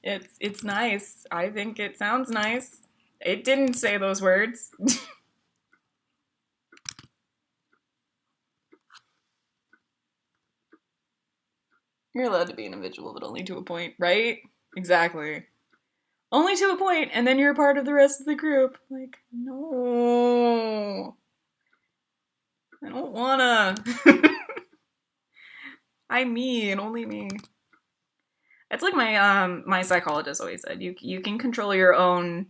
It's nice. I think it sounds nice. It didn't say those words. You're allowed to be an individual, but only to a point, right? Exactly. Only to a point, and then you're a part of the rest of the group. Like, no. I don't wanna. I'm me and only me. It's like my psychologist always said, you can control your own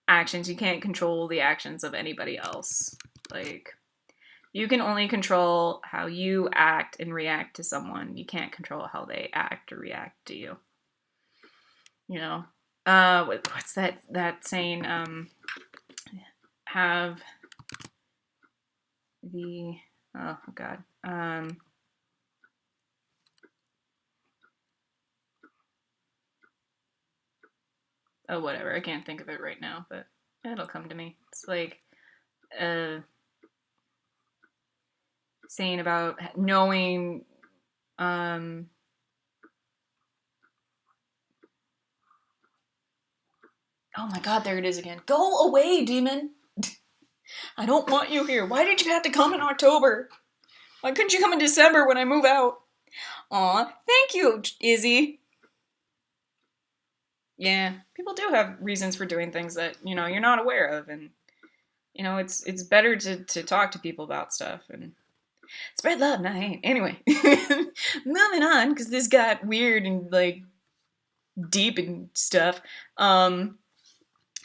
actions, you can't control the actions of anybody else. Like, you can only control how you act and react to someone. You can't control how they act or react to you. You know? What's that saying? Have the, oh god. Oh, whatever. I can't think of it right now, but it'll come to me. It's like, saying about knowing, oh my god, there it is again. Go away, demon! I don't want you here. Why did you have to come in October? Why couldn't you come in December when I move out? Aw, thank you, Izzy. Yeah, people do have reasons for doing things that, you know, you're not aware of, and, you know, it's better to talk to people about stuff and spread love, not hate. Anyway, moving on, because this got weird and, like, deep and stuff.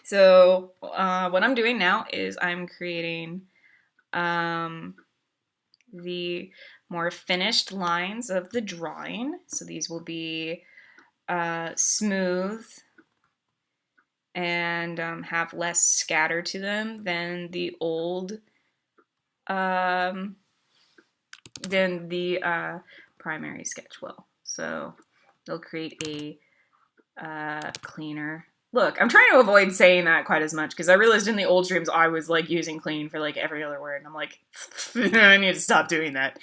So, what I'm doing now is I'm creating, the more finished lines of the drawing. So these will be smooth and have less scatter to them than the old then the primary sketch will. So they'll create a cleaner look. I'm trying to avoid saying that quite as much because I realized in the old streams I was like using clean for like every other word, and I'm like, I need to stop doing that.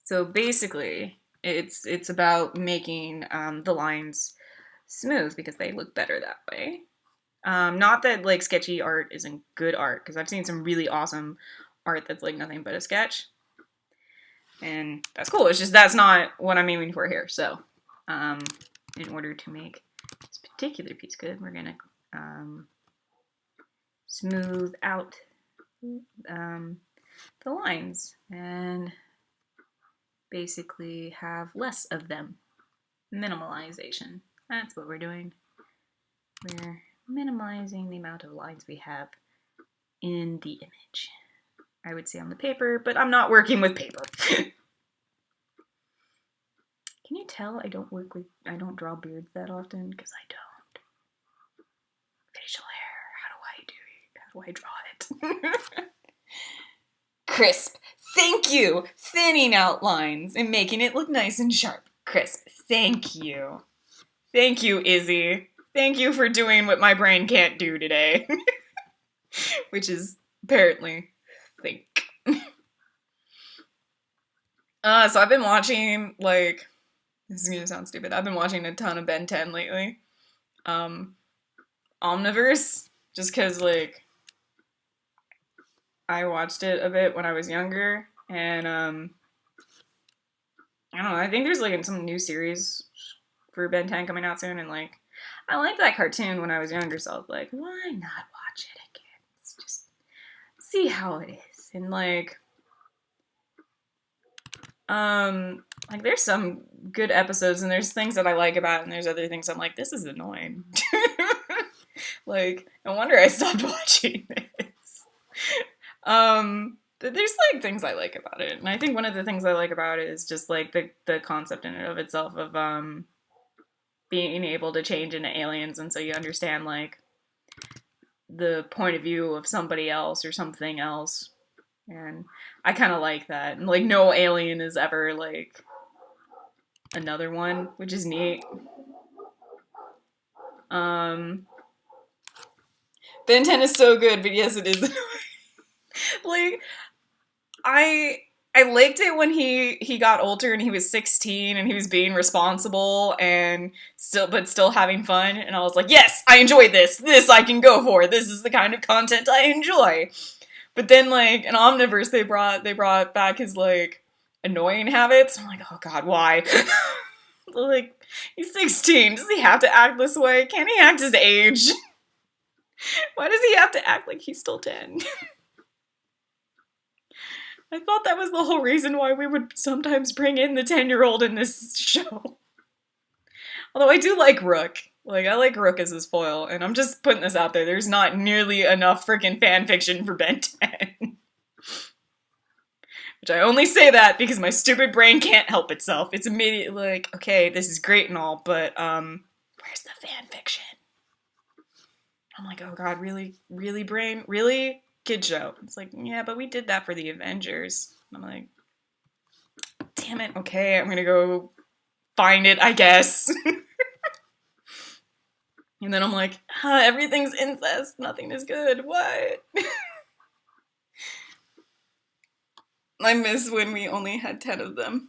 So basically, it's about making the lines smooth because they look better that way. Not that like sketchy art isn't good art, because I've seen some really awesome art that's like nothing but a sketch, and that's cool. It's just that's not what I'm aiming for here. So, in order to make this particular piece good, we're gonna smooth out the lines and basically have less of them. Minimalization. That's what we're doing. We're minimizing the amount of lines we have in the image. I would say on the paper, but I'm not working with paper. Can you tell I don't draw beards that often? Because I don't. Facial hair, how do I draw it? Crisp. Thank you. Thinning out lines and making it look nice and sharp. Crisp. Thank you. Thank you, Izzy. Thank you for doing what my brain can't do today. Which is apparently think. So I've been watching, like, this is gonna sound stupid, I've been watching a ton of Ben 10 lately. Omniverse, just cause, like, I watched it a bit when I was younger, and, I don't know, I think there's, like, some new series for Ben 10 coming out soon, and, like, I liked that cartoon when I was younger, so I was like, why not watch it again? Let's just see how it is. And, like, there's some good episodes, and there's things that I like about it, and there's other things I'm like, this is annoying. Like, no wonder I stopped watching this. But there's, like, things I like about it, and I think one of the things I like about it is just, like, the concept in and of itself of, being able to change into aliens, and so you understand, like, the point of view of somebody else or something else, and I kind of like that, and, like, no alien is ever, like, another one, which is neat. Ben 10 is so good, but yes, it is annoying. Like, I liked it when he got older and he was 16 and he was being responsible and still having fun, and I was like, yes, I enjoy this. This I can go for. This is the kind of content I enjoy. But then, like, in Omniverse, they brought back his, like, annoying habits. I'm like, oh god, why? Like, he's 16. Does he have to act this way? Can't he act his age? Why does he have to act like he's still 10? I thought that was the whole reason why we would sometimes bring in the 10-year-old in this show. Although I do like Rook. Like, I like Rook as his foil, and I'm just putting this out there. There's not nearly enough freaking fanfiction for Ben 10. Which I only say that because my stupid brain can't help itself. It's immediately like, okay, this is great and all, but, where's the fanfiction? I'm like, oh god, really? Really, brain? Really? Kid show. It's like, yeah, but we did that for the Avengers. I'm like, damn it, okay, I'm gonna go find it, I guess. And then I'm like, everything's incest, nothing is good, what? I miss when we only had 10 of them.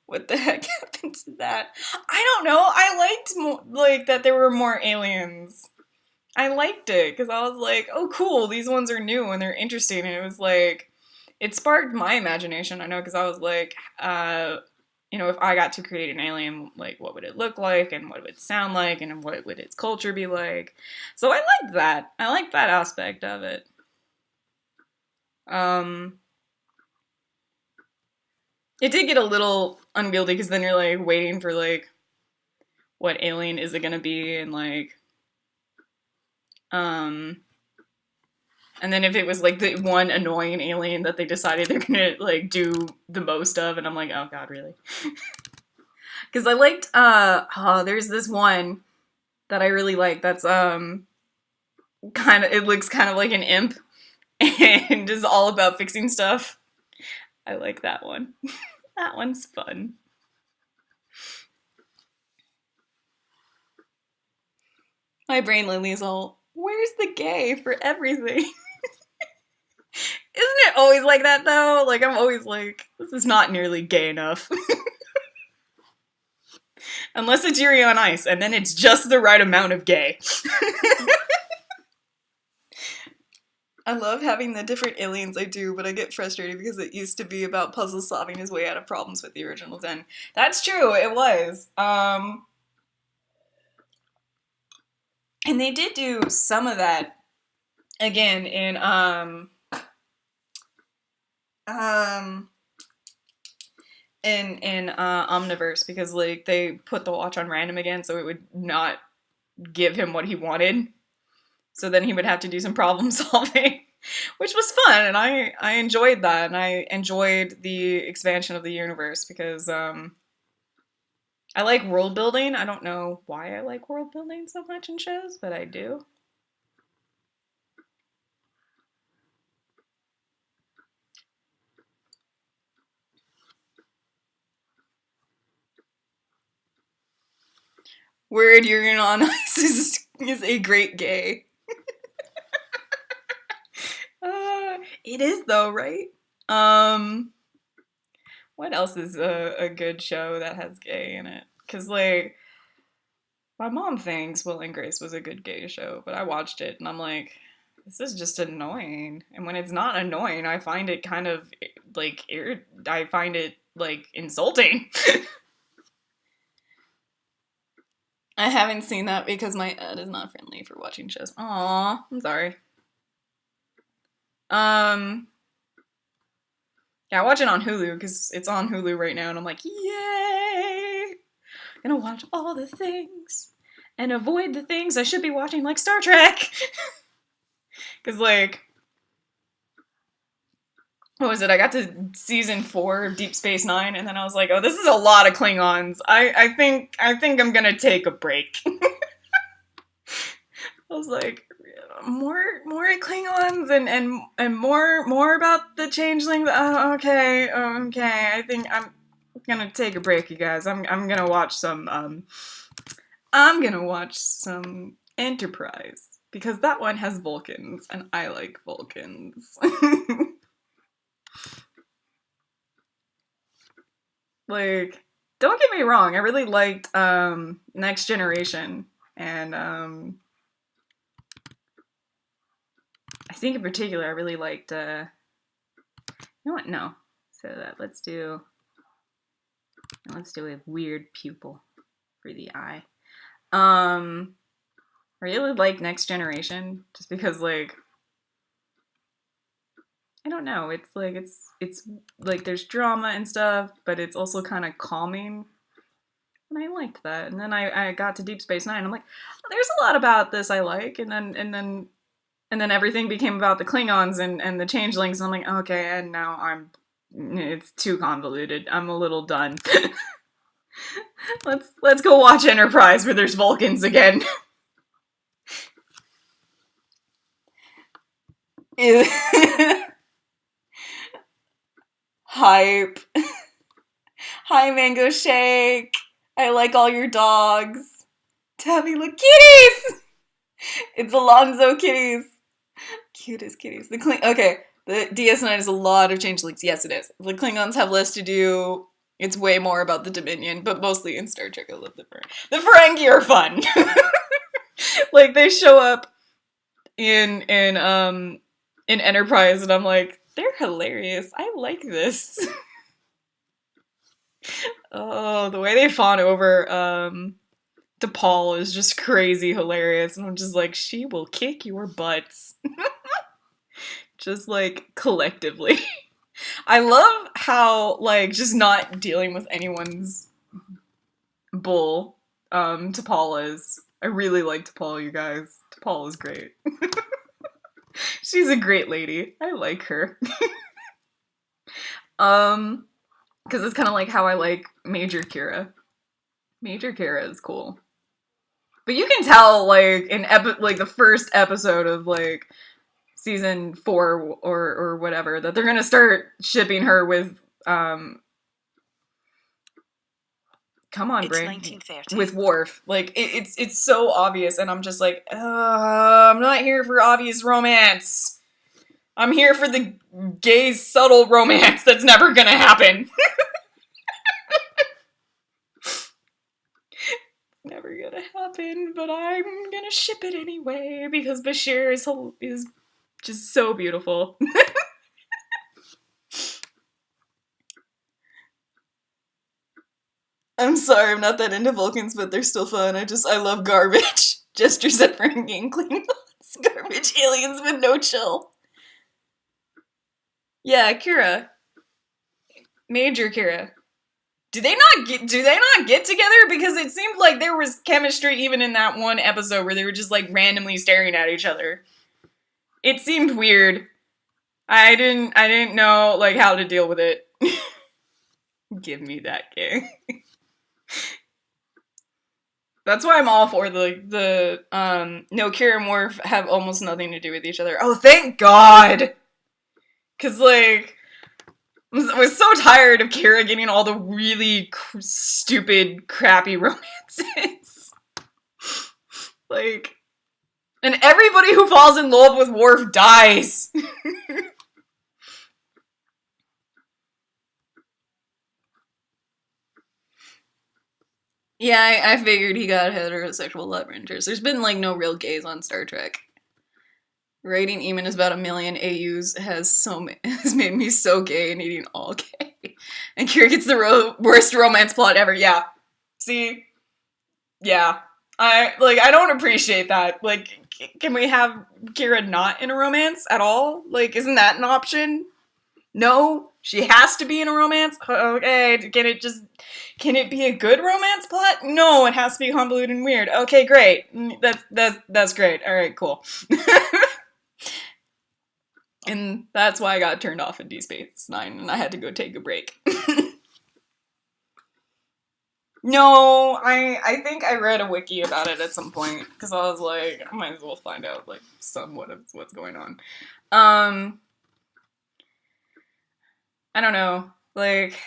What the heck happened to that? I don't know, I liked, like, that there were more aliens. I liked it, because I was like, oh cool, these ones are new and they're interesting, and it was like, it sparked my imagination, I know, because I was like, you know, if I got to create an alien, like, what would it look like, and what would it sound like, and what would its culture be like? So I liked that. I liked that aspect of it. It did get a little unwieldy, because then you're, like, waiting for, like, what alien is it gonna be, and, like, and then if it was, like, the one annoying alien that they decided they're gonna, like, do the most of, and I'm like, oh god, really? Because I liked, there's this one that I really like that's, it looks kind of like an imp, and is all about fixing stuff. I like that one. That one's fun. My brain Lily's all, where's the gay for everything? Isn't it always like that though? Like, I'm always like, this is not nearly gay enough. Unless it's Yuri on Ice, and then it's just the right amount of gay. I love having the different aliens I do, but I get frustrated because it used to be about puzzle solving his way out of problems with the original 10. That's true, it was. And they did do some of that again in Omniverse, because like they put the watch on random again, so it would not give him what he wanted. So then he would have to do some problem solving, which was fun, and I enjoyed that, and I enjoyed the expansion of the universe because I like world building. I don't know why I like world building so much in shows, but I do. Word Yuri on Ice is a great gay. It is though, right? What else is a good show that has gay in it? Because, like, my mom thinks Will and Grace was a good gay show, but I watched it and I'm like, this is just annoying. And when it's not annoying, I find it kind of, like, I find it, like, insulting. I haven't seen that because my ed is not friendly for watching shows. Aw, I'm sorry. Yeah, I watch it on Hulu because it's on Hulu right now, and I'm like, yay! I'm gonna watch all the things and avoid the things I should be watching, like Star Trek. Because, like, what was it? I got to season 4 of Deep Space Nine, and then I was like, oh, this is a lot of Klingons. I think I'm gonna take a break. I was like, more Klingons and more about the changelings. Oh, okay. I think I'm gonna take a break, you guys. I'm gonna watch some Enterprise, because that one has Vulcans and I like Vulcans. Like, don't get me wrong, I really liked Next Generation, and I think in particular I really liked you know what, no, so that let's do a weird pupil for the eye. I really like Next Generation just because, like, I don't know, it's like there's drama and stuff, but it's also kind of calming, and I liked that. And then I got to Deep Space Nine. I'm like, oh, there's a lot about this I like, and then everything became about the Klingons and the changelings. And I'm like, okay, and now it's too convoluted. I'm a little done. Let's go watch Enterprise where there's Vulcans again. Hype. Hi, Mango Shake. I like all your dogs. Tabby, look, kitties! It's Alonzo kitties. Cutest kitties. Okay, the DS9 is a lot of changelings. Yes, it is. The Klingons have less to do. It's way more about the Dominion, but mostly in Star Trek I love the Ferengi. The Ferengi are fun. Like, they show up in Enterprise, and I'm like, they're hilarious. I like this. Oh, the way they fawn over DePaul is just crazy hilarious, and I'm just like, she will kick your butts. Just, like, collectively. I love how, like, just not dealing with anyone's bull T'Pol is. I really like T'Pol, you guys. T'Pol is great. She's a great lady. I like her. Because it's kind of like how I like Major Kira. Major Kira is cool. But you can tell, like, in the first episode of, like, season 4 or whatever, that they're gonna start shipping her with, come on, brain. With Worf. Like, it's so obvious, and I'm just like, I'm not here for obvious romance. I'm here for the gay, subtle romance that's never gonna happen. Never gonna happen, but I'm gonna ship it anyway, because Bashir is just so beautiful. I'm sorry, I'm not that into Vulcans, but they're still fun. I love garbage. Gestures at bringing clean garbage aliens with no chill. Yeah, Kira. Major Kira. Do they not get together? Because it seemed like there was chemistry even in that one episode where they were just like randomly staring at each other. It seemed weird. I didn't know like how to deal with it. Give me that game. That's why I'm all for the no, Kira and Worf have almost nothing to do with each other. Oh, thank God! Cause like, I was so tired of Kira getting all the really stupid, crappy romances. Like, and everybody who falls in love with Worf dies. Yeah, I figured he got heterosexual love interest. There's been, like, no real gays on Star Trek. Writing Eamon is about 1 million AUs has made me so gay and eating all gay. And Kira gets the worst romance plot ever. Yeah. See? Yeah. I don't appreciate that. Like, can we have Kira not in a romance at all? Like, isn't that an option? No? She has to be in a romance? Okay, can it be a good romance plot? No, it has to be convoluted and weird. Okay, great. That's great. Alright, cool. And that's why I got turned off in Deep Space Nine, and I had to go take a break. No, I think I read a wiki about it at some point, because I was like, I might as well find out, like, somewhat of what's going on. I don't know, like,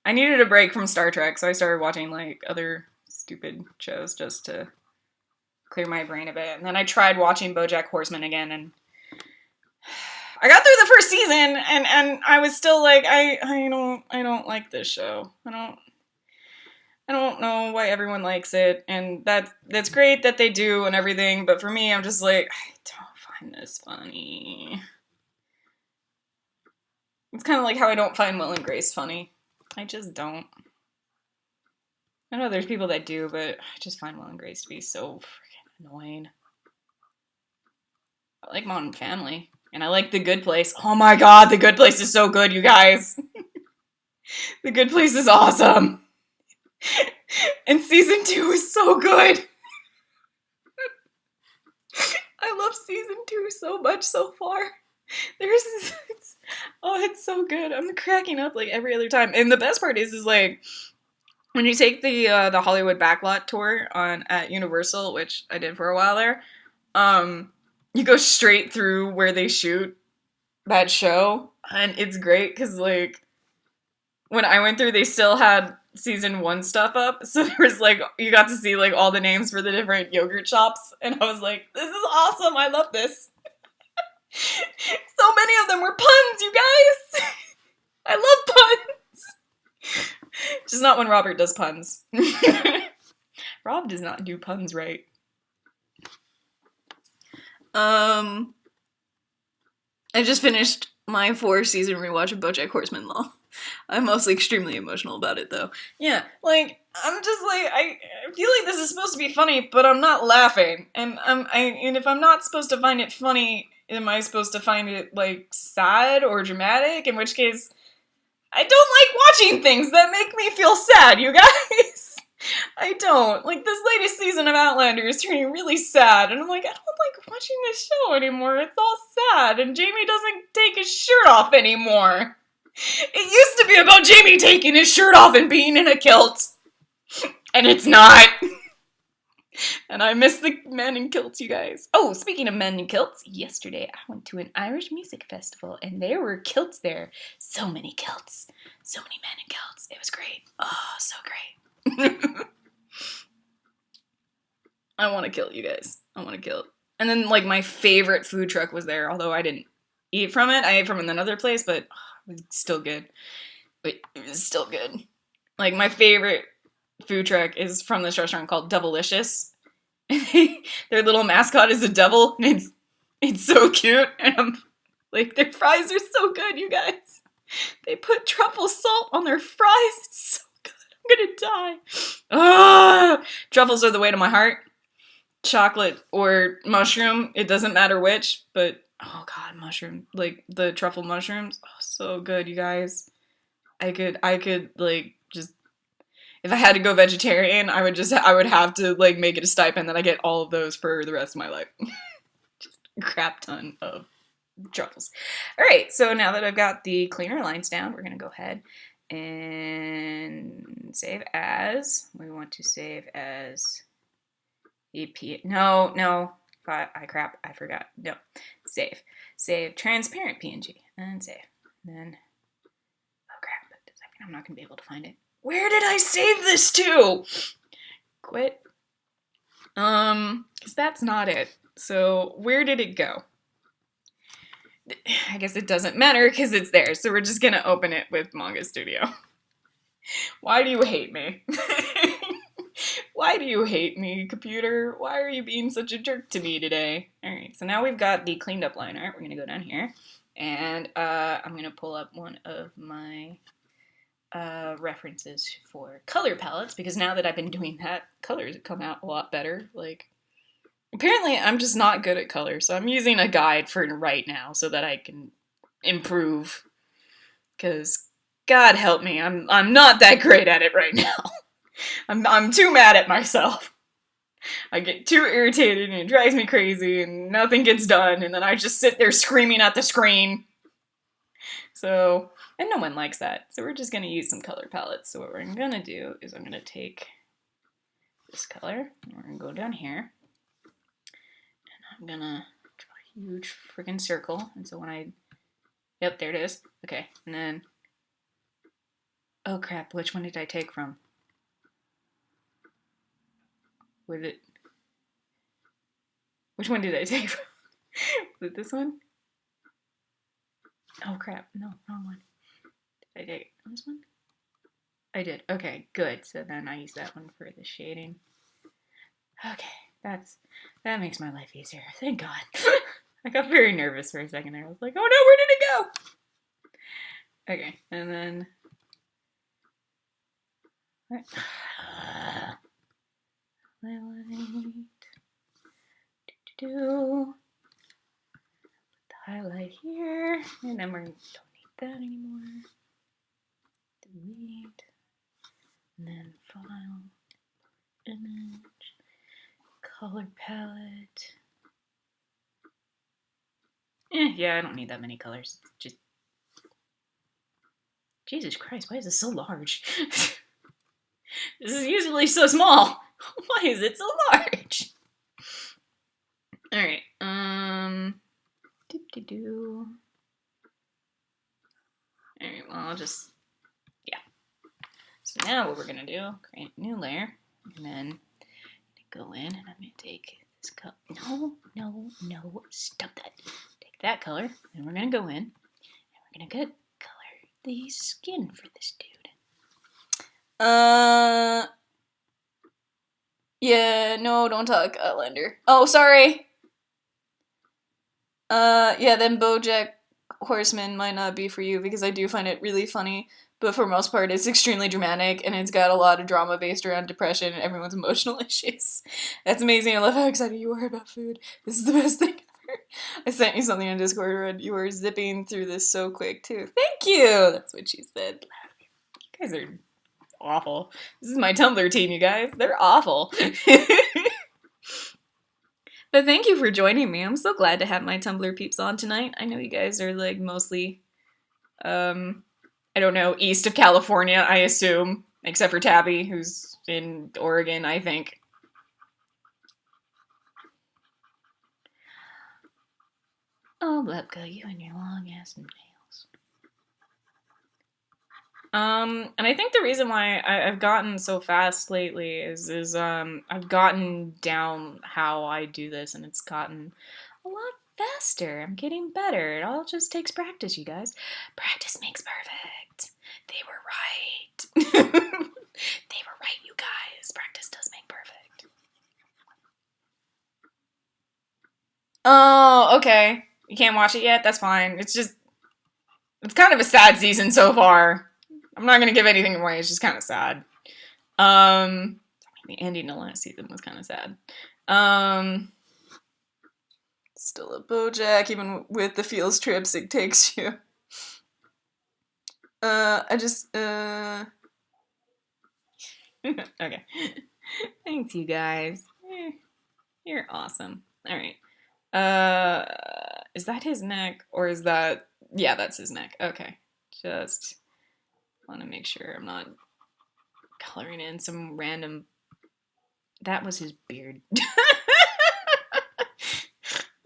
I needed a break from Star Trek, so I started watching, like, other stupid shows just to clear my brain a bit, and then I tried watching BoJack Horseman again, and I got through the first season, and I was still like, I don't like this show. I don't know why everyone likes it, and that's great that they do and everything, but for me, I'm just like, I don't find this funny. It's kind of like how I don't find Will and Grace funny. I just don't. I know there's people that do, but I just find Will and Grace to be so freaking annoying. I like Modern Family. And I like The Good Place. Oh my god, The Good Place is so good, you guys. The Good Place is awesome. And season 2 is so good. I love season 2 so much so far. It's so good. I'm cracking up like every other time. And the best part is like, when you take the Hollywood backlot tour at Universal, which I did for a while there, you go straight through where they shoot that show, and it's great, because, like, when I went through, they still had season 1 stuff up, so there was, like, you got to see, like, all the names for the different yogurt shops, and I was like, this is awesome, I love this. So many of them were puns, you guys! I love puns! Just not when Robert does puns. Rob does not do puns right. I just finished my 4-season rewatch of BoJack Horseman, lol. I'm mostly extremely emotional about it, though. Yeah, like, I'm just like, I feel like this is supposed to be funny, but I'm not laughing. And if I'm not supposed to find it funny, am I supposed to find it, like, sad or dramatic? In which case, I don't like watching things that make me feel sad, you guys! I don't. Like, this latest season of Outlander is turning really sad, and I'm like, I don't like watching this show anymore. It's all sad, and Jamie doesn't take his shirt off anymore. It used to be about Jamie taking his shirt off and being in a kilt. And it's not. And I miss the men in kilts, you guys. Oh, speaking of men in kilts, yesterday I went to an Irish music festival and there were kilts there. So many kilts. So many men in kilts. It was great. Oh, so great. I want to kill you guys. I want to kill. And then, like, my favorite food truck was there, although I didn't eat from it. I ate from another place, but it was still good. It was still good. Like, my favorite food truck is from this restaurant called Devilicious. Their little mascot is a devil, and it's so cute. And I'm like, their fries are so good, you guys. They put truffle salt on their fries. It's so good. I'm gonna die. Ah, truffles are the way to my heart. Chocolate or mushroom, it doesn't matter which, but oh god, mushroom, like the truffle mushrooms, oh, so good, you guys. I could like just, if I had to go vegetarian, I would have to like make it a stipend that I get all of those for the rest of my life. Just a crap ton of truffles. All right, so now that I've got the cleaner lines down, we're gonna go ahead and save as. We want to save as EP. No. I forgot. No. Save. Save transparent PNG. And save. And then, oh crap. I'm not going to be able to find it. Where did I save this to? Quit. Because that's not it. So, where did it go? I guess it doesn't matter because it's there. So we're just going to open it with Manga Studio. Why do you hate me? Why do you hate me, computer? Why are you being such a jerk to me today? Alright, so now we've got the cleaned up line art. We're going to go down here. And I'm going to pull up one of my references for color palettes. Because now that I've been doing that, colors have come out a lot better. Like, apparently I'm just not good at color. So I'm using a guide for right now so that I can improve. Because, God help me, I'm not that great at it right now. I'm too mad at myself. I get too irritated and it drives me crazy and nothing gets done and then I just sit there screaming at the screen. So, and no one likes that. So we're just going to use some color palettes. So what we're going to do is I'm going to take this color and we're going to go down here. And I'm going to draw a huge freaking circle. And so when I, yep, there it is. Okay, and then, oh crap, which one did I take from? Was it? Which one did I take from? Was it this one? Oh crap, no, wrong one. Did I take this one? I did. Okay, good. So then I use that one for the shading. Okay, that makes my life easier. Thank God. I got very nervous for a second there. I was like, oh no, where did it go? Okay, and then highlight. Put the highlight here, and then we don't need that anymore. Delete, and then file, image, color palette. Yeah, I don't need that many colors. Just Jesus Christ, why is this so large? This is usually so small. Why is it so large? Alright, Alright, well, I'll just, yeah. So now what we're gonna do, create a new layer, and then go in, and I'm gonna take this color. No, stop that. Take that color, and we're gonna go in, and we're gonna color the skin for this dude. Yeah, no, don't talk, Lender. Oh, sorry. Yeah, then BoJack Horseman might not be for you because I do find it really funny, but for most part it's extremely dramatic and it's got a lot of drama based around depression and everyone's emotional issues. That's amazing. I love how excited you are about food. This is the best thing ever. I sent you something on Discord and you were zipping through this so quick too. Thank you! That's what she said. You guys are awful. This is my Tumblr team, you guys. They're awful. But thank you for joining me. I'm so glad to have my Tumblr peeps on tonight. I know you guys are like mostly, I don't know, east of California, I assume. Except for Tabby, who's in Oregon, I think. Oh, Lepka, you and your long-ass nails. And I think the reason why I've gotten so fast lately is I've gotten down how I do this, and it's gotten a lot faster. I'm getting better. It all just takes practice, you guys. Practice makes perfect. They were right. They were right, you guys. Practice does make perfect. Oh, okay. You can't watch it yet? That's fine. It's kind of a sad season so far. I'm not gonna give anything away, it's just kind of sad. The ending of last season was kind of sad. Still a BoJack, even with the field trips it takes you. Okay. Thanks, you guys. You're awesome. Alright. Is that his neck? Or is that... Yeah, that's his neck. Okay. Just want to make sure I'm not coloring in some random... That was his beard.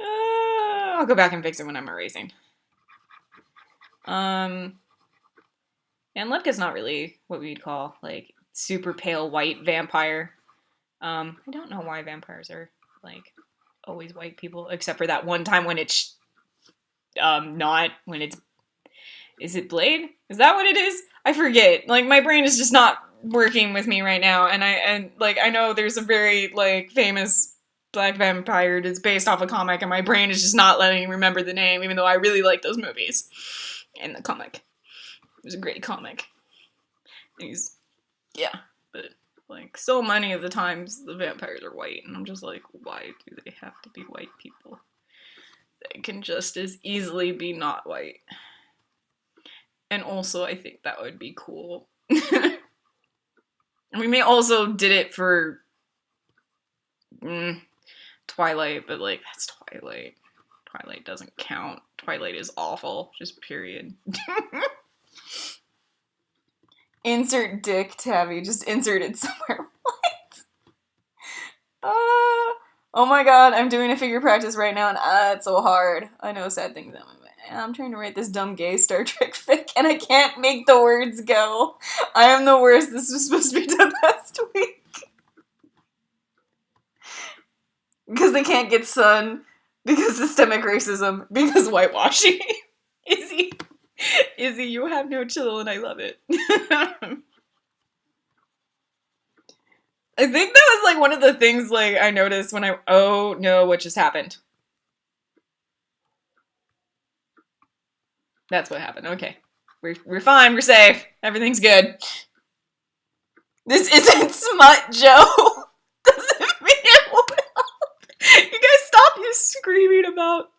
I'll go back and fix it when I'm erasing. And Lepka's not really what we'd call, like, super pale white vampire. I don't know why vampires are, like, always white people, except for that one time when it's, not, when it's, is it Blade? Is that what it is? I forget. Like, my brain is just not working with me right now, and I know there's a very, like, famous black vampire that's based off a comic, and my brain is just not letting me remember the name, even though I really like those movies. And the comic. It was a great comic. Yeah, but, like, so many of the times the vampires are white, and I'm just like, why do they have to be white people? They can just as easily be not white. And also, I think that would be cool. We may also did it for Twilight, but, like, that's Twilight. Twilight doesn't count. Twilight is awful. Just period. Insert dick, Tabby. Just insert it somewhere. What? Oh my god, I'm doing a figure practice right now, and it's so hard. I know sad things. I'm trying to write this dumb gay Star Trek fic, and I can't make the words go. I am the worst. This was supposed to be done last week. Because they can't get sun. Because systemic racism. Because whitewashing. Izzy, you have no chill, and I love it. I think that was, like, one of the things, like, I noticed when oh, no, what just happened? That's what happened. Okay. We're fine. We're safe. Everything's good. This isn't smut, Joe. Doesn't mean it won't help. You guys stop you screaming about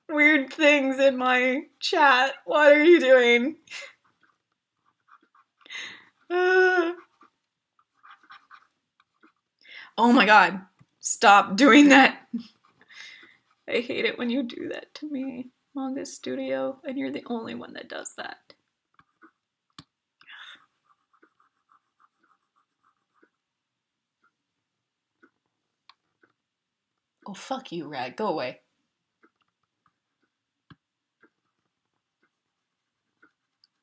weird things in my chat. What are you doing? Oh my god. Stop doing that. I hate it when you do that to me, Manga Studio, and you're the only one that does that. Oh, fuck you, Rad. Go away.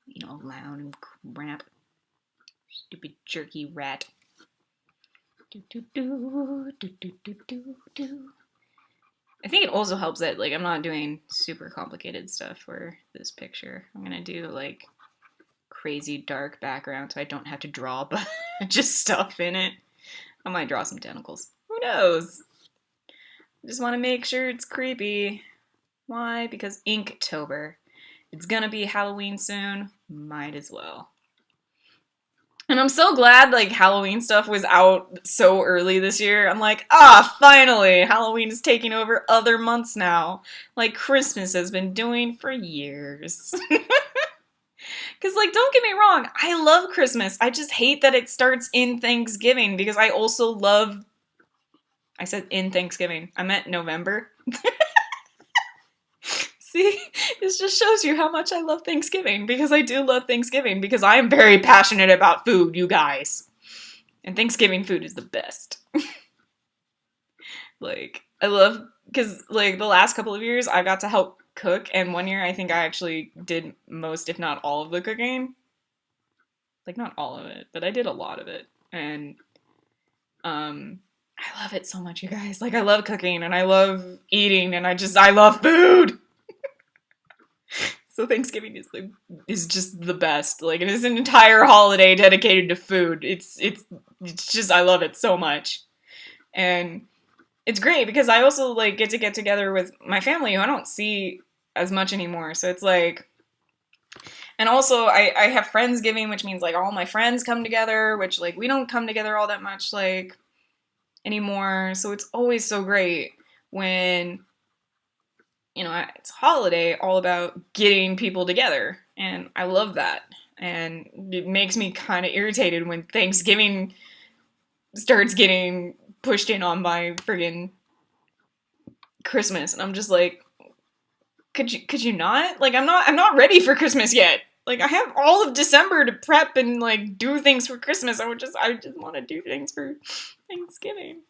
You know, loud and crap. Stupid jerky rat. Do do do do do do do do. I think it also helps that, like, I'm not doing super complicated stuff for this picture. I'm gonna do, like, crazy dark background so I don't have to draw a bunch of stuff in it. I might draw some tentacles. Who knows? I just want to make sure it's creepy. Why? Because Inktober. It's gonna be Halloween soon. Might as well. And I'm so glad, like, Halloween stuff was out so early this year. I'm like, finally! Halloween is taking over other months now. Like Christmas has been doing for years. Because, like, don't get me wrong, I love Christmas. I just hate that it starts in Thanksgiving, because I also love... I said in Thanksgiving. I meant November. See? This just shows you how much I love Thanksgiving, because I do love Thanksgiving, because I am very passionate about food, you guys. And Thanksgiving food is the best. Like, I love because like the last couple of years I got to help cook, and one year I think I actually did most, if not all, of the cooking. Like not all of it, but I did a lot of it, and I love it so much, you guys. Like I love cooking and I love eating, and I love food. So Thanksgiving is just the best. Like it is an entire holiday dedicated to food. It's just I love it so much, and it's great because I also like get together with my family who I don't see as much anymore. So it's like, and also I have Friendsgiving, which means like all my friends come together, which like we don't come together all that much like anymore. So it's always so great when, you know, it's a holiday all about getting people together. And I love that. And it makes me kind of irritated when Thanksgiving starts getting pushed in on by friggin' Christmas. And I'm just like, could you not? Like I'm not ready for Christmas yet. Like I have all of December to prep and like do things for Christmas. I just want to do things for Thanksgiving.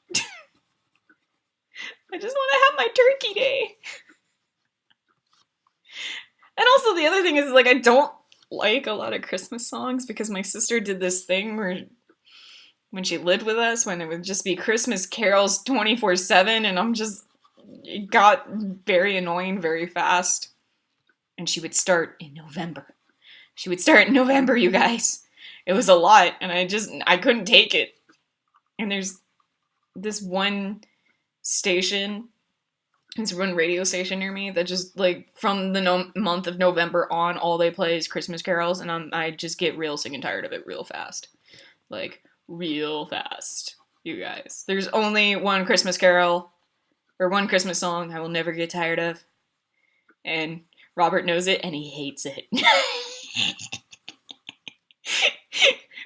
I just want to have my turkey day. And also the other thing is like I don't like a lot of Christmas songs because my sister did this thing where when she lived with us, when it would just be Christmas carols 24/7, and it got very annoying very fast. And she would start in November. You guys. It was a lot, and I couldn't take it. And there's this one station, this one radio station near me that just, like, from the month of November on, all they play is Christmas carols, and I just get real sick and tired of it real fast. Like, real fast, you guys. There's only one Christmas carol, or one Christmas song I will never get tired of, and Robert knows it, and he hates it.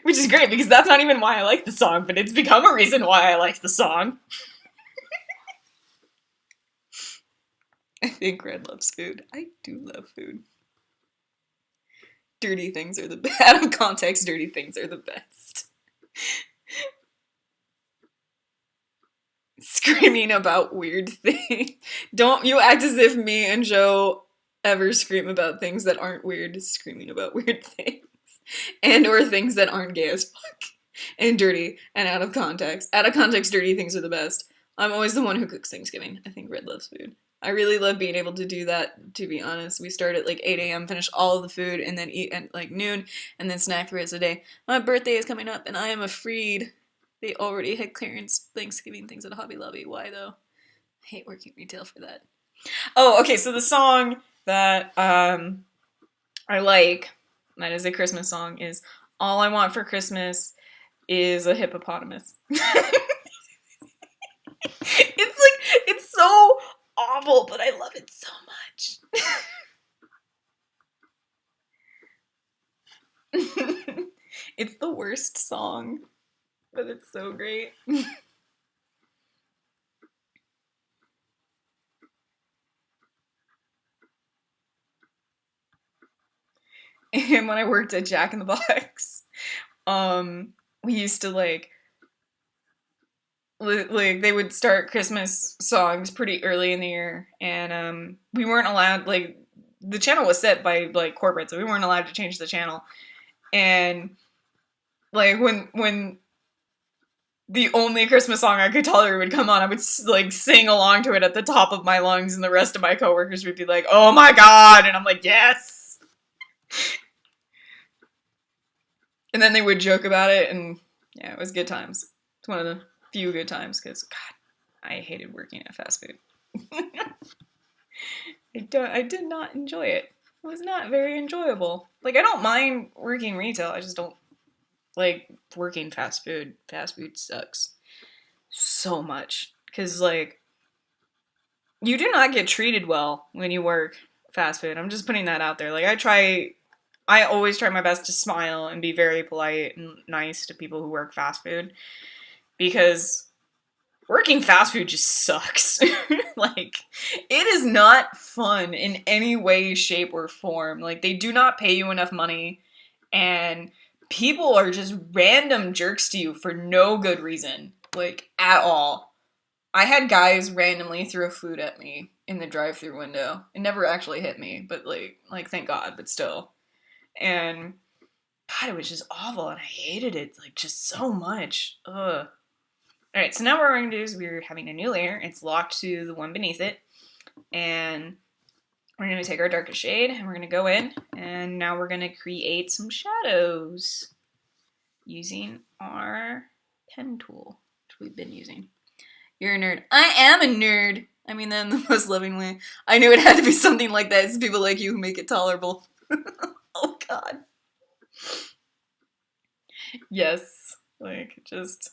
Which is great, because that's not even why I like the song, but it's become a reason why I like the song. I think Red loves food. I do love food. Dirty things are the best. Out of context, dirty things are the best. Screaming about weird things. Don't you act as if me and Joe ever scream about things that aren't weird. Screaming about weird things. And or things that aren't gay as fuck. And dirty. And out of context. Out of context, dirty things are the best. I'm always the one who cooks Thanksgiving. I think Red loves food. I really love being able to do that, to be honest. We start at like 8 a.m., finish all of the food, and then eat at like noon, and then snack the rest of the day. My birthday is coming up, and I am afraid they already had clearance Thanksgiving things at Hobby Lobby. Why, though? I hate working retail for that. Oh, okay, so the song that I like, that is a Christmas song, is All I Want for Christmas is a Hippopotamus. It's so awful, but I love it so much. It's the worst song, but it's so great. And when I worked at Jack in the Box, we used to like they would start Christmas songs pretty early in the year, and we weren't allowed, like, the channel was set by like corporate, so we weren't allowed to change the channel. And like when the only Christmas song I could tolerate would come on, I would like sing along to it at the top of my lungs, and the rest of my coworkers would be like, "Oh my god!" and I'm like, "Yes." And then they would joke about it, and yeah, it was good times. It's one of the few good times, because God, I hated working at fast food. I did not enjoy it. It was not very enjoyable. Like, I don't mind working retail, I just don't like working fast food. Fast food sucks so much, because like you do not get treated well when you work fast food. I'm just putting that out there. Like, I always try my best to smile and be very polite and nice to people who work fast food, because working fast food just sucks. Like, it is not fun in any way, shape, or form. Like, they do not pay you enough money, and people are just random jerks to you for no good reason, like, at all. I had guys randomly throw food at me in the drive-thru window. It never actually hit me, but like thank God, but still. And God, it was just awful, and I hated it like just so much. Ugh. All right, so now what we're going to do is we're having a new layer. It's locked to the one beneath it, and we're going to take our darkest shade, and we're going to go in, and now we're going to create some shadows using our pen tool, which we've been using. You're a nerd. I am a nerd. I mean that in the most loving way. I knew it had to be something like that. It's people like you who make it tolerable. Oh, God. Yes. Like, just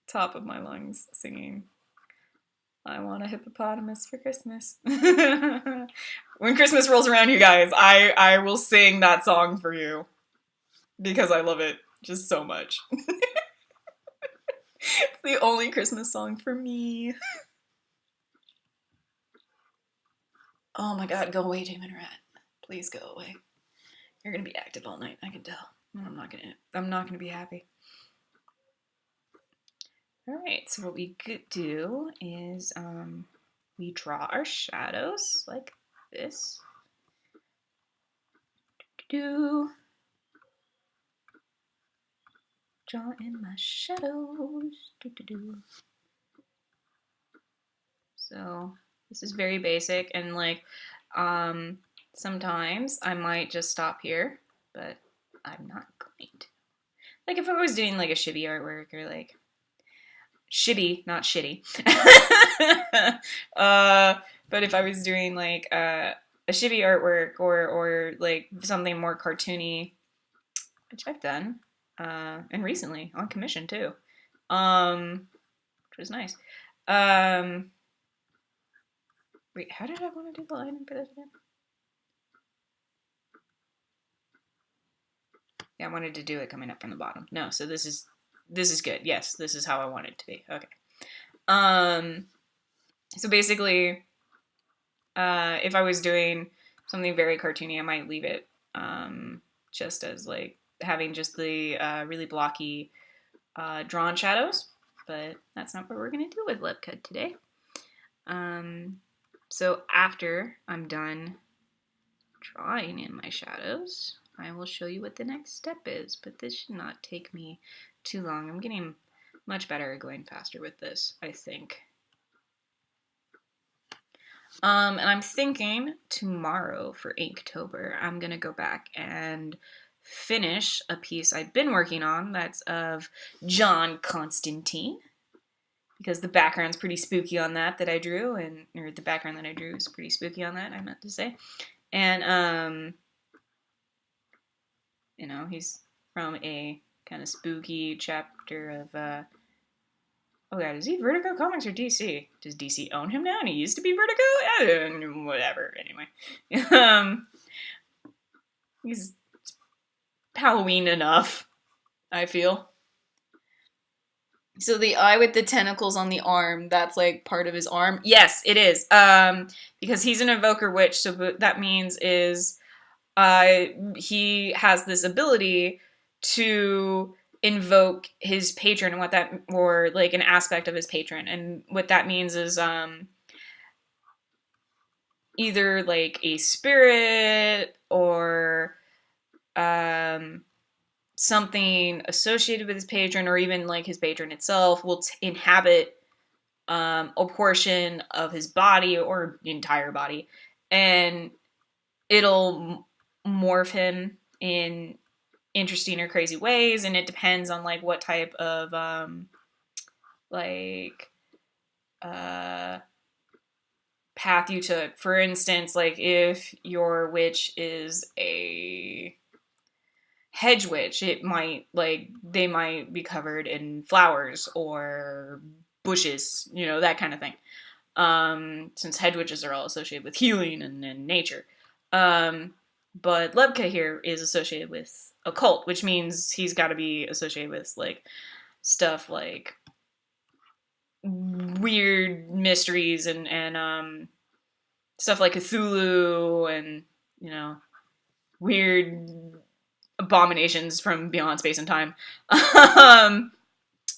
top of my lungs singing, I want a hippopotamus for Christmas. When Christmas rolls around, you guys, I will sing that song for you. Because I love it just so much. It's the only Christmas song for me. Oh my God, go away, Demon Rat. Please go away. You're gonna be active all night, I can tell. I'm not gonna be happy. Alright, so what we could do is we draw our shadows like this. Draw in my shadows. So this is very basic, and like sometimes I might just stop here, but I'm not going to. Like if I was doing like a chibi artwork or like chibi, not shitty. But if I was doing like a chibi artwork or like something more cartoony, which I've done, and recently on commission too, which was nice. Wait, how did I want to do the lighting for this again? Yeah, I wanted to do it coming up from the bottom. No, so this is good. Yes, this is how I want it to be. Okay. So basically, if I was doing something very cartoony, I might leave it just as like having just the really blocky drawn shadows, but that's not what we're going to do with LibCut today. So after I'm done drawing in my shadows, I will show you what the next step is, but this should not take me too long. I'm getting much better at going faster with this, I think. And I'm thinking tomorrow for Inktober, I'm going to go back and finish a piece I've been working on that's of John Constantine, because the background's pretty spooky on that I drew, or the background that I drew is pretty spooky on that, I meant to say. And, you know, he's from a kind of spooky chapter of, oh God, is he Vertigo Comics or DC? Does DC own him now and he used to be Vertigo? Whatever, anyway. He's Halloween enough, I feel. So the eye with the tentacles on the arm, that's like part of his arm. Yes, it is. Because he's an evoker witch, so that means is he has this ability to invoke his patron, and what that, or like an aspect of his patron, and what that means is either like a spirit or something associated with his patron, or even like his patron itself will inhabit a portion of his body or the entire body, and it'll morph him in interesting or crazy ways, and it depends on like what type of path you took. For instance, like if your witch is a hedge witch, it might, like, they might be covered in flowers or bushes, you know, that kind of thing. Since hedge witches are all associated with healing and nature. But Lebka here is associated with occult, which means he's got to be associated with, like, stuff like weird mysteries and stuff like Cthulhu and, you know, weird abominations from beyond space and time.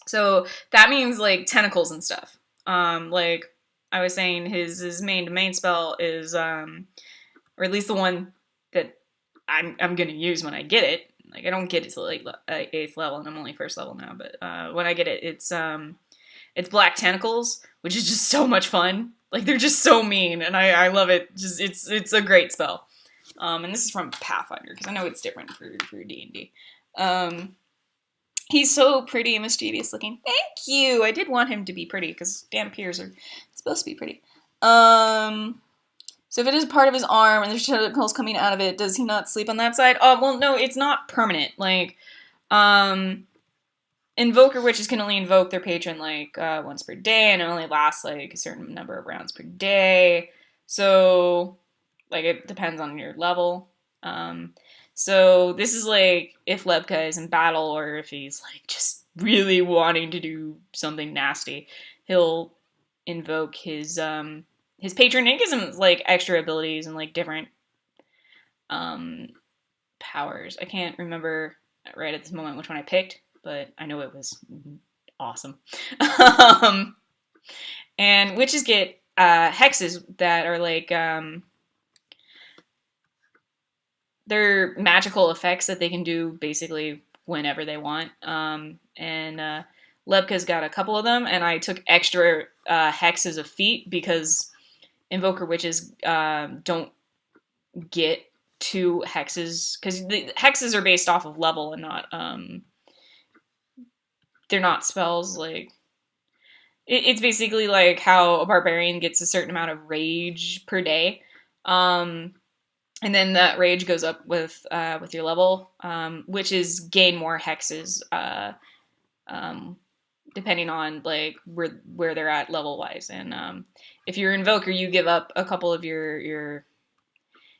So that means like tentacles and stuff. Like I was saying, his main domain spell is, or at least the one that I'm gonna use when I get it. Like I don't get it till like 8th level, and I'm only 1st level now. But when I get it, it's Black Tentacles, which is just so much fun. Like they're just so mean, and I love it. Just it's a great spell. And this is from Pathfinder because I know it's different for D&D. He's so pretty and mischievous looking. Thank you. I did want him to be pretty because Dampiers are supposed to be pretty. So if it is part of his arm and there's tentacles coming out of it, does he not sleep on that side? Oh, well, no, it's not permanent. Like, Invoker Witches can only invoke their patron, like, once per day, and it only lasts, like, a certain number of rounds per day. So, like, it depends on your level. So this is, like, if Lebka is in battle or if he's, like, just really wanting to do something nasty, he'll invoke his patron. It gives him, like, extra abilities and, like, different, powers. I can't remember right at this moment which one I picked, but I know it was awesome. And witches get hexes that are like they're magical effects that they can do basically whenever they want. And Lebka's got a couple of them, and I took extra hexes of feet because Invoker Witches don't get 2 hexes, because the hexes are based off of level and not they're not spells. Like it's basically like how a barbarian gets a certain amount of rage per day, and then that rage goes up with your level, which is gain more hexes depending on like where they're at level wise. And if you're Invoker, you give up a couple of your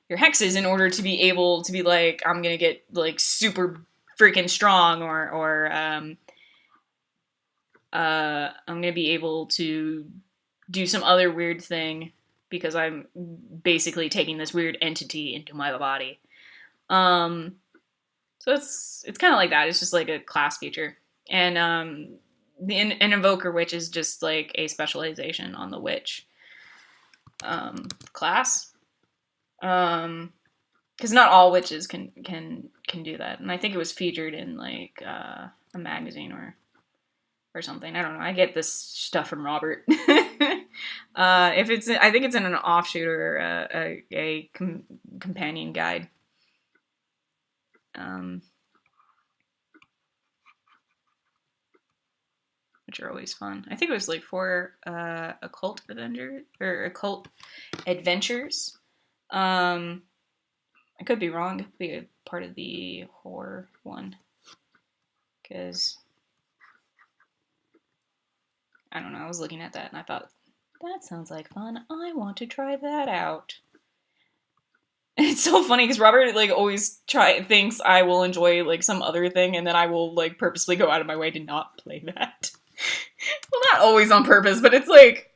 hexes in order to be able to be like, I'm gonna get like super freaking strong, or I'm gonna be able to do some other weird thing because I'm basically taking this weird entity into my body. So it's kind of like that. It's just like a class feature, and an Invoker Witch is just like a specialization on the witch class. Because not all witches can do that, and I think it was featured in like a magazine or something. I don't know. I get this stuff from Robert. If it's, I think it's in an offshoot or a companion guide. Which are always fun. I think it was like for occult adventures. I could be wrong. It could be a part of the horror one, because I don't know. I was looking at that and I thought, that sounds like fun. I want to try that out. And it's so funny because Robert like always thinks I will enjoy like some other thing, and then I will like purposely go out of my way to not play that. Well, not always on purpose, but it's like,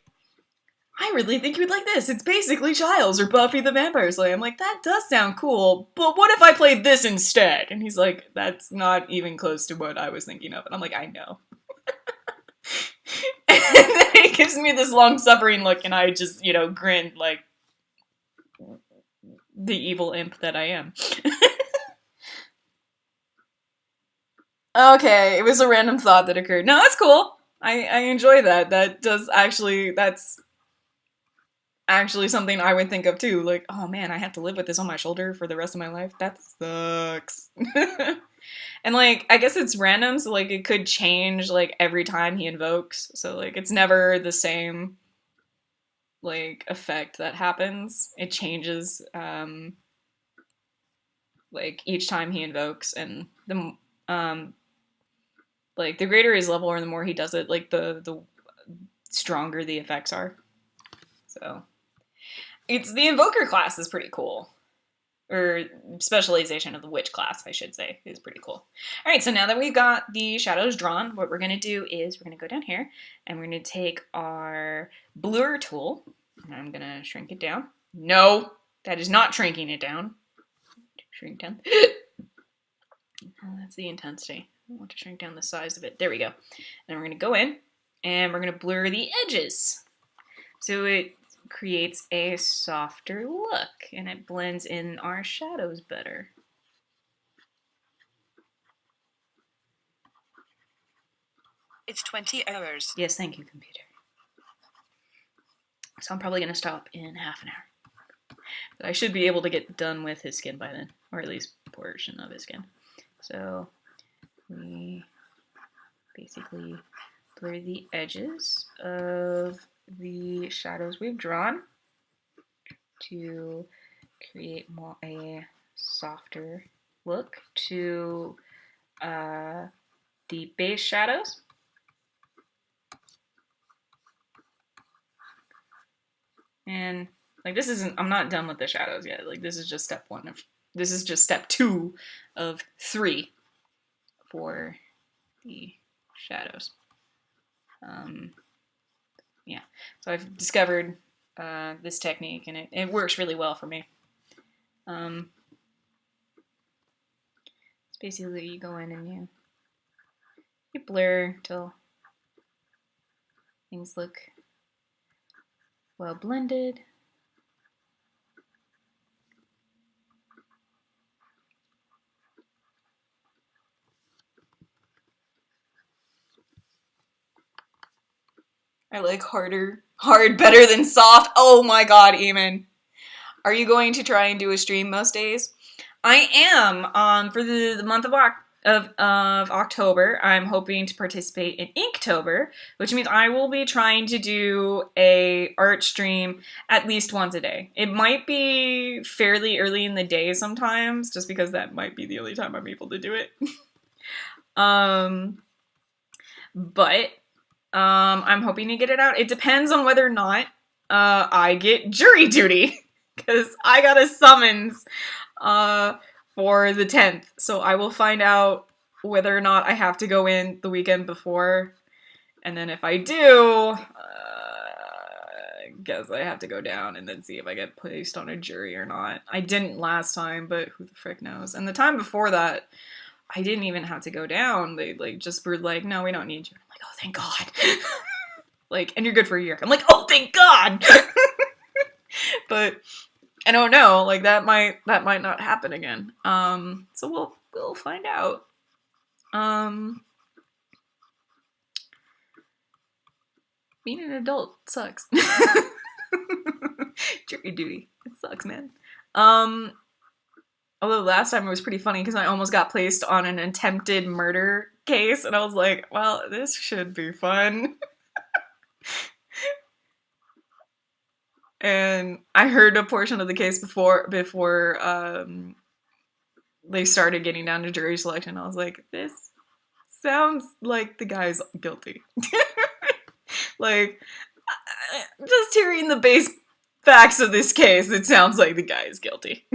I really think you would like this. It's basically Giles or Buffy the Vampire Slayer. I'm like, that does sound cool, but what if I played this instead? And he's like, that's not even close to what I was thinking of. And I'm like, I know. And then he gives me this long-suffering look, and I just, grin like the evil imp that I am. Okay, it was a random thought that occurred. No, that's cool. I enjoy that. That's actually something I would think of too. Like, oh man, I have to live with this on my shoulder for the rest of my life. That sucks. And like, I guess it's random, so like it could change like every time he invokes. So like it's never the same like effect that happens. It changes like each time he invokes, and the like the greater his level or the more he does it, like the stronger the effects are. So it's the Invoker class is pretty cool. Or specialization of the witch class, I should say, is pretty cool. All right, so now that we've got the shadows drawn, what we're going to do is we're going to go down here, and we're going to take our blur tool, and I'm going to shrink it down. No, that is not shrinking it down. Shrink down. Oh, that's the intensity. I want to shrink down the size of it. There we go. And we're going to go in, And we're gonna blur the edges. So it creates a softer look and it blends in our shadows better. It's 20 hours. Yes, thank you, computer. So I'm probably gonna stop in half an hour. I should be able to get done with his skin by then, or at least a portion of his skin. So we basically blur the edges of the shadows we've drawn to create more a softer look to the base shadows. And like this isn't, I'm not done with the shadows yet. Like this is just step one of, this is just step 2 of 3 for the shadows. Yeah, so I've discovered this technique and it works really well for me. It's basically you go in and you blur till things look well blended. I like hard better than soft. Oh my god, Eamon. Are you going to try and do a stream most days? I am. For the month of October, I'm hoping to participate in Inktober, which means I will be trying to do a art stream at least once a day. It might be fairly early in the day sometimes, just because that might be the only time I'm able to do it. But I'm hoping to get it out. It depends on whether or not I get jury duty, because I got a summons for the 10th. So I will find out whether or not I have to go in the weekend before. And then if I do, I guess I have to go down and then see if I get placed on a jury or not. I didn't last time, but who the frick knows. And the time before that, I didn't even have to go down. They like just were like, no, we don't need you. I'm like, oh, thank God. Like, and you're good for a year. I'm like, oh, thank God. But I don't know. Like that might not happen again. So we'll find out. Being an adult sucks. Jury duty. It sucks, man. Although last time it was pretty funny because I almost got placed on an attempted murder case, and I was like, well, this should be fun. And I heard a portion of the case before they started getting down to jury selection. I was like, this sounds like the guy's guilty. Like, just hearing the base facts of this case, it sounds like the guy is guilty.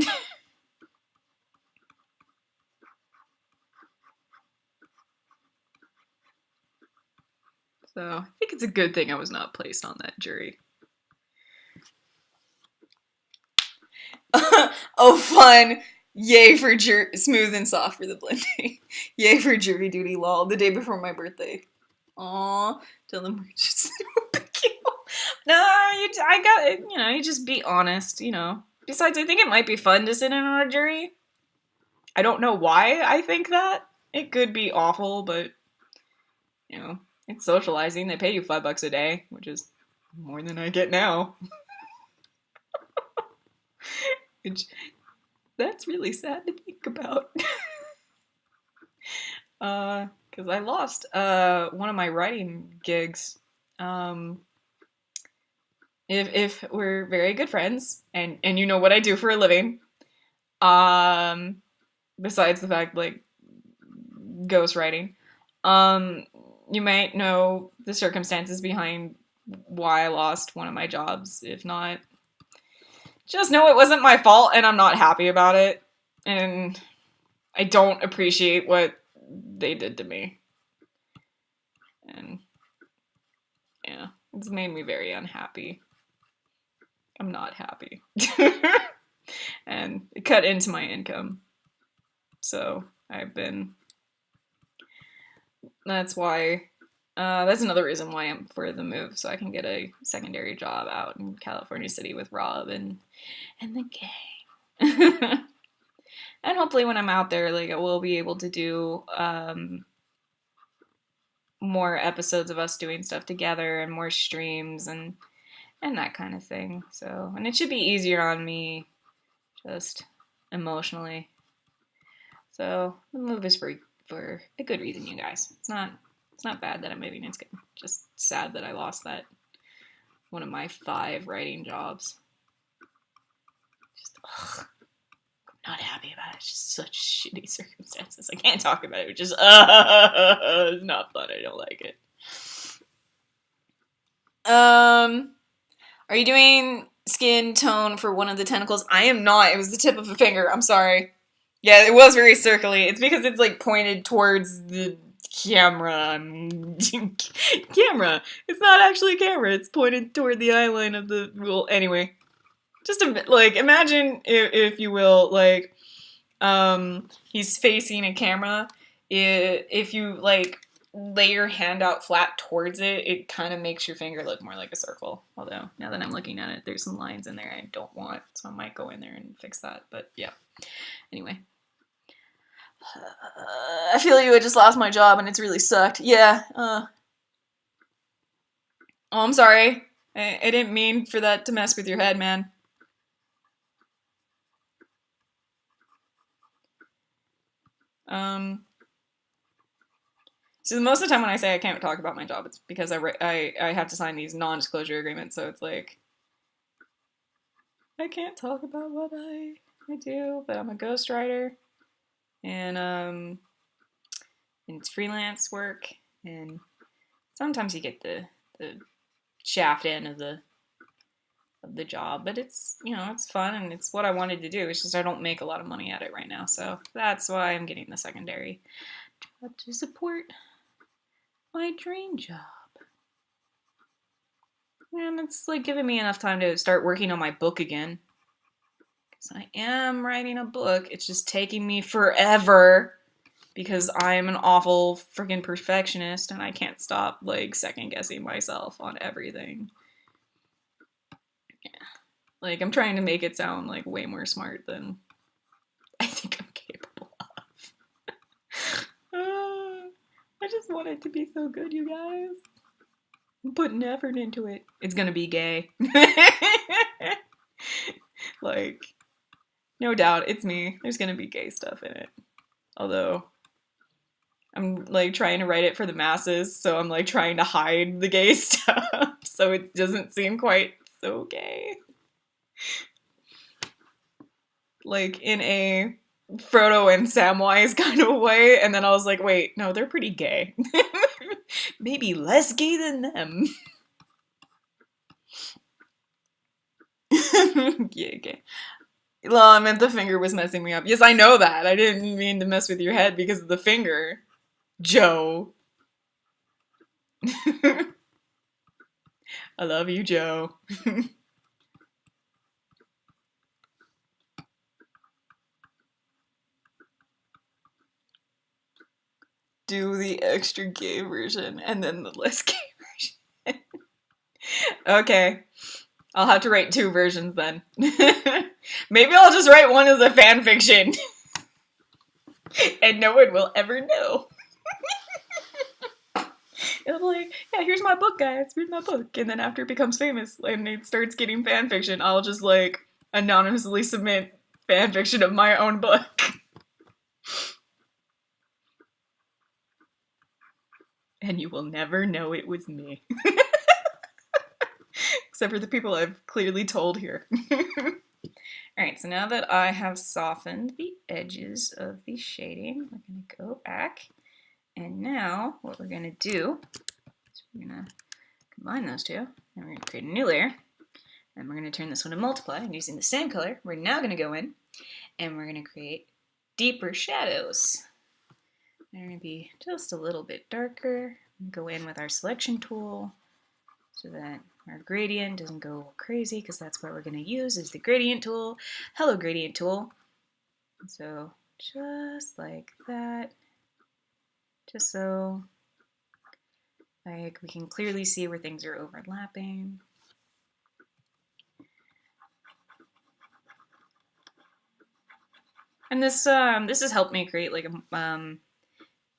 So I think it's a good thing I was not placed on that jury. Oh, fun. Yay for smooth and soft for the blending. Yay for jury duty, lol. The day before my birthday. Aww. Tell them we're just No, you just be honest, Besides, I think it might be fun to sit in on a jury. I don't know why I think that. It could be awful, but, it's socializing. They pay you $5 a day, which is more than I get now. Which, that's really sad to think about. Because I lost one of my writing gigs. If we're very good friends, and you know what I do for a living, besides the fact, like, ghostwriting, you might know the circumstances behind why I lost one of my jobs. If not, just know it wasn't my fault, and I'm not happy about it, and I don't appreciate what they did to me. And, yeah, it's made me very unhappy. I'm not happy. And it cut into my income. So, that's why That's another reason why I'm for the move, so I can get a secondary job out in California City with Rob and the gang. And hopefully when I'm out there, like, we'll be able to do more episodes of us doing stuff together and more streams and that kind of thing. So, and it should be easier on me just emotionally. So the move is for a good reason, you guys. It's not bad that I'm moving. It's just sad that I lost that one of my 5 writing jobs. Just not happy about it. It's just such shitty circumstances. I can't talk about it. It's just it's not fun. I don't like it. Are you doing skin tone for one of the tentacles? I am not. It was the tip of a finger. I'm sorry. Yeah, it was very circly. It's because it's like pointed towards the camera. Camera. It's not actually a camera. It's pointed toward the eye line of the. Well, anyway, just like imagine if you will, like, he's facing a camera. If you like lay your hand out flat towards it, it kind of makes your finger look more like a circle. Although now that I'm looking at it, there's some lines in there I don't want, so I might go in there and fix that. But yeah. Anyway. I feel you. I just lost my job and it's really sucked. Yeah. Oh, I'm sorry. I didn't mean for that to mess with your head, man. So most of the time when I say I can't talk about my job, it's because I have to sign these non-disclosure agreements. So it's like I can't talk about what I do, but I'm a ghostwriter, and it's freelance work, and sometimes you get the shaft end of the job, but it's, you know, it's fun and it's what I wanted to do. It's just I don't make a lot of money at it right now, so that's why I'm getting the secondary job to support my dream job. And it's like giving me enough time to start working on my book again. Because I am writing a book. It's just taking me forever because I'm an awful freaking perfectionist and I can't stop like second guessing myself on everything. Yeah. Like I'm trying to make it sound like way more smart than I think I'm capable of. I just want it to be so good, you guys. I'm putting effort into it. It's gonna be gay. Like, no doubt, it's me. There's gonna be gay stuff in it. Although, I'm like trying to write it for the masses, so I'm like trying to hide the gay stuff so it doesn't seem quite so gay. Like in a Frodo and Samwise kind of way, and then I was like, wait, no, they're pretty gay. Maybe less gay than them. Yeah, okay. Well, I meant the finger was messing me up. Yes, I know that. I didn't mean to mess with your head because of the finger. Joe. I love you, Joe. Do the extra gay version and then the less gay version. Okay. I'll have to write 2 versions then. Maybe I'll just write one as a fan fiction. And no one will ever know. It'll be like, yeah, here's my book, guys. Read my book. And then after it becomes famous and it starts getting fan fiction, I'll just like anonymously submit fan fiction of my own book. And you will never know it was me. Except for the people I've clearly told here. Alright, so now that I have softened the edges of the shading, we're going to go back. And now what we're going to do is we're going to combine those two. And we're going to create a new layer. And we're going to turn this one to multiply. And using the same color, we're now going to go in and we're going to create deeper shadows. They're going to be just a little bit darker. Go in with our selection tool so that our gradient doesn't go crazy, because that's what we're going to use is the gradient tool. Hello, gradient tool. So just like that. Just so Like, we can clearly see where things are overlapping. And this has helped me create like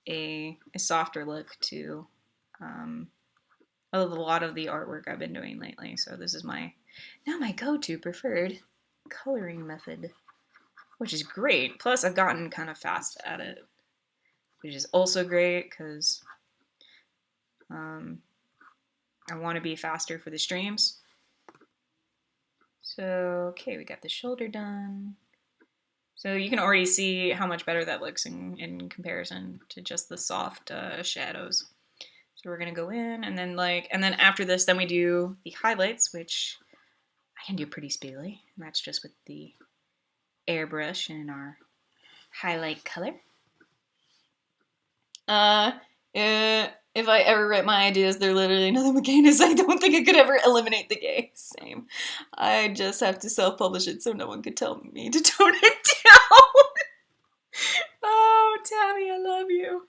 a softer look to a lot of the artwork I've been doing lately. So this is my go-to preferred coloring method, which is great. Plus, I've gotten kind of fast at it, which is also great because I want to be faster for the streams. So, okay, we got the shoulder done. So you can already see how much better that looks in comparison to just the soft shadows. So we're gonna go in, and then after this, then we do the highlights, which I can do pretty speedily. And that's just with the airbrush and our highlight color. If I ever write my ideas, they're literally another McCanus. I don't think I could ever eliminate the gay. Same. I just have to self-publish it so no one could tell me to tone it down. Oh, Tammy, I love you.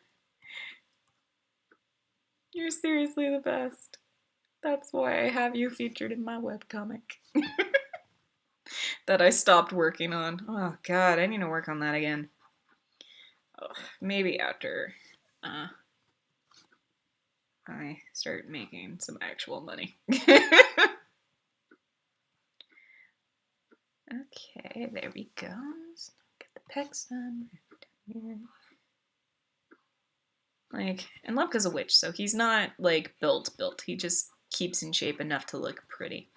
You're seriously the best. That's why I have you featured in my webcomic. That I stopped working on. Oh god, I need to work on that again. Oh, maybe after I start making some actual money. Okay, there we go. Let's get the pecs done. Like, and Lepka's a witch, so he's not like built. He just keeps in shape enough to look pretty.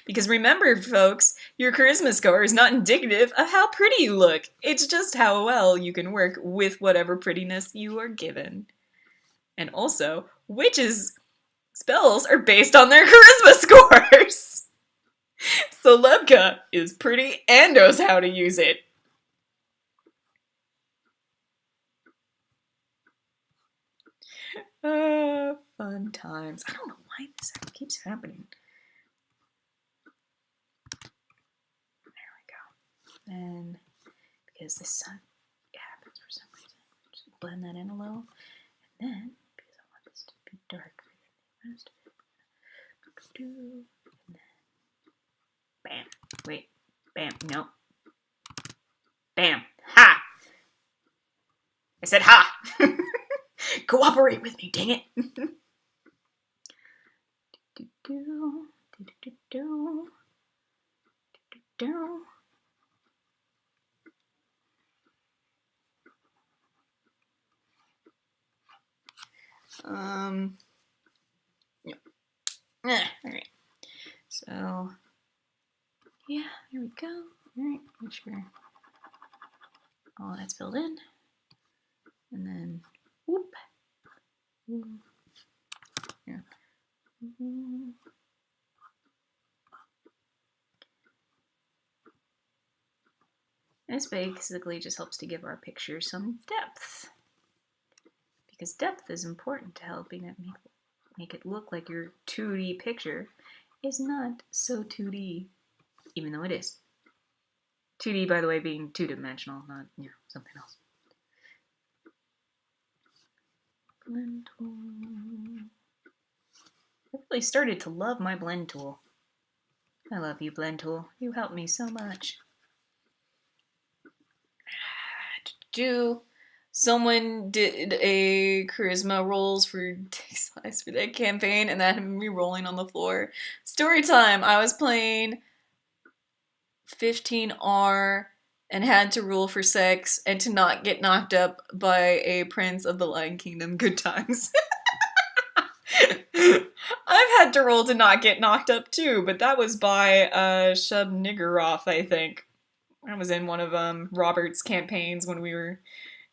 Because remember, folks, your charisma score is not indicative of how pretty you look. It's just how well you can work with whatever prettiness you are given. And also, witches' spells are based on their charisma scores. So Lepka is pretty and knows how to use it. Fun times. I don't know why this keeps happening. There we go. And because the sun happens for some reason, just blend that in a little. And then, because I want this to be darker than the rest of it, and then bam. Wait. Bam. No. Bam. Ha! I said ha! Cooperate with me, dang it! Yeah. Alright. So, yeah, here we go. Alright, make sure all that's filled in. And then, whoop. Yeah. This basically just helps to give our picture some depth. Because depth is important to helping it make it look like your 2D picture is not so 2D, even though it is. 2D, by the way, being two-dimensional, not, something else. Blend tool. I really started to love my blend tool. I love you, blend tool. You help me so much. Someone did a charisma rolls for size for that campaign, and that had me rolling on the floor. Story time. I was playing 15R and had to roll for sex and to not get knocked up by a prince of the Lion Kingdom. Good times. I've had to roll to not get knocked up too, but that was by Shub Niggeroff, I think. I was in one of Robert's campaigns when we were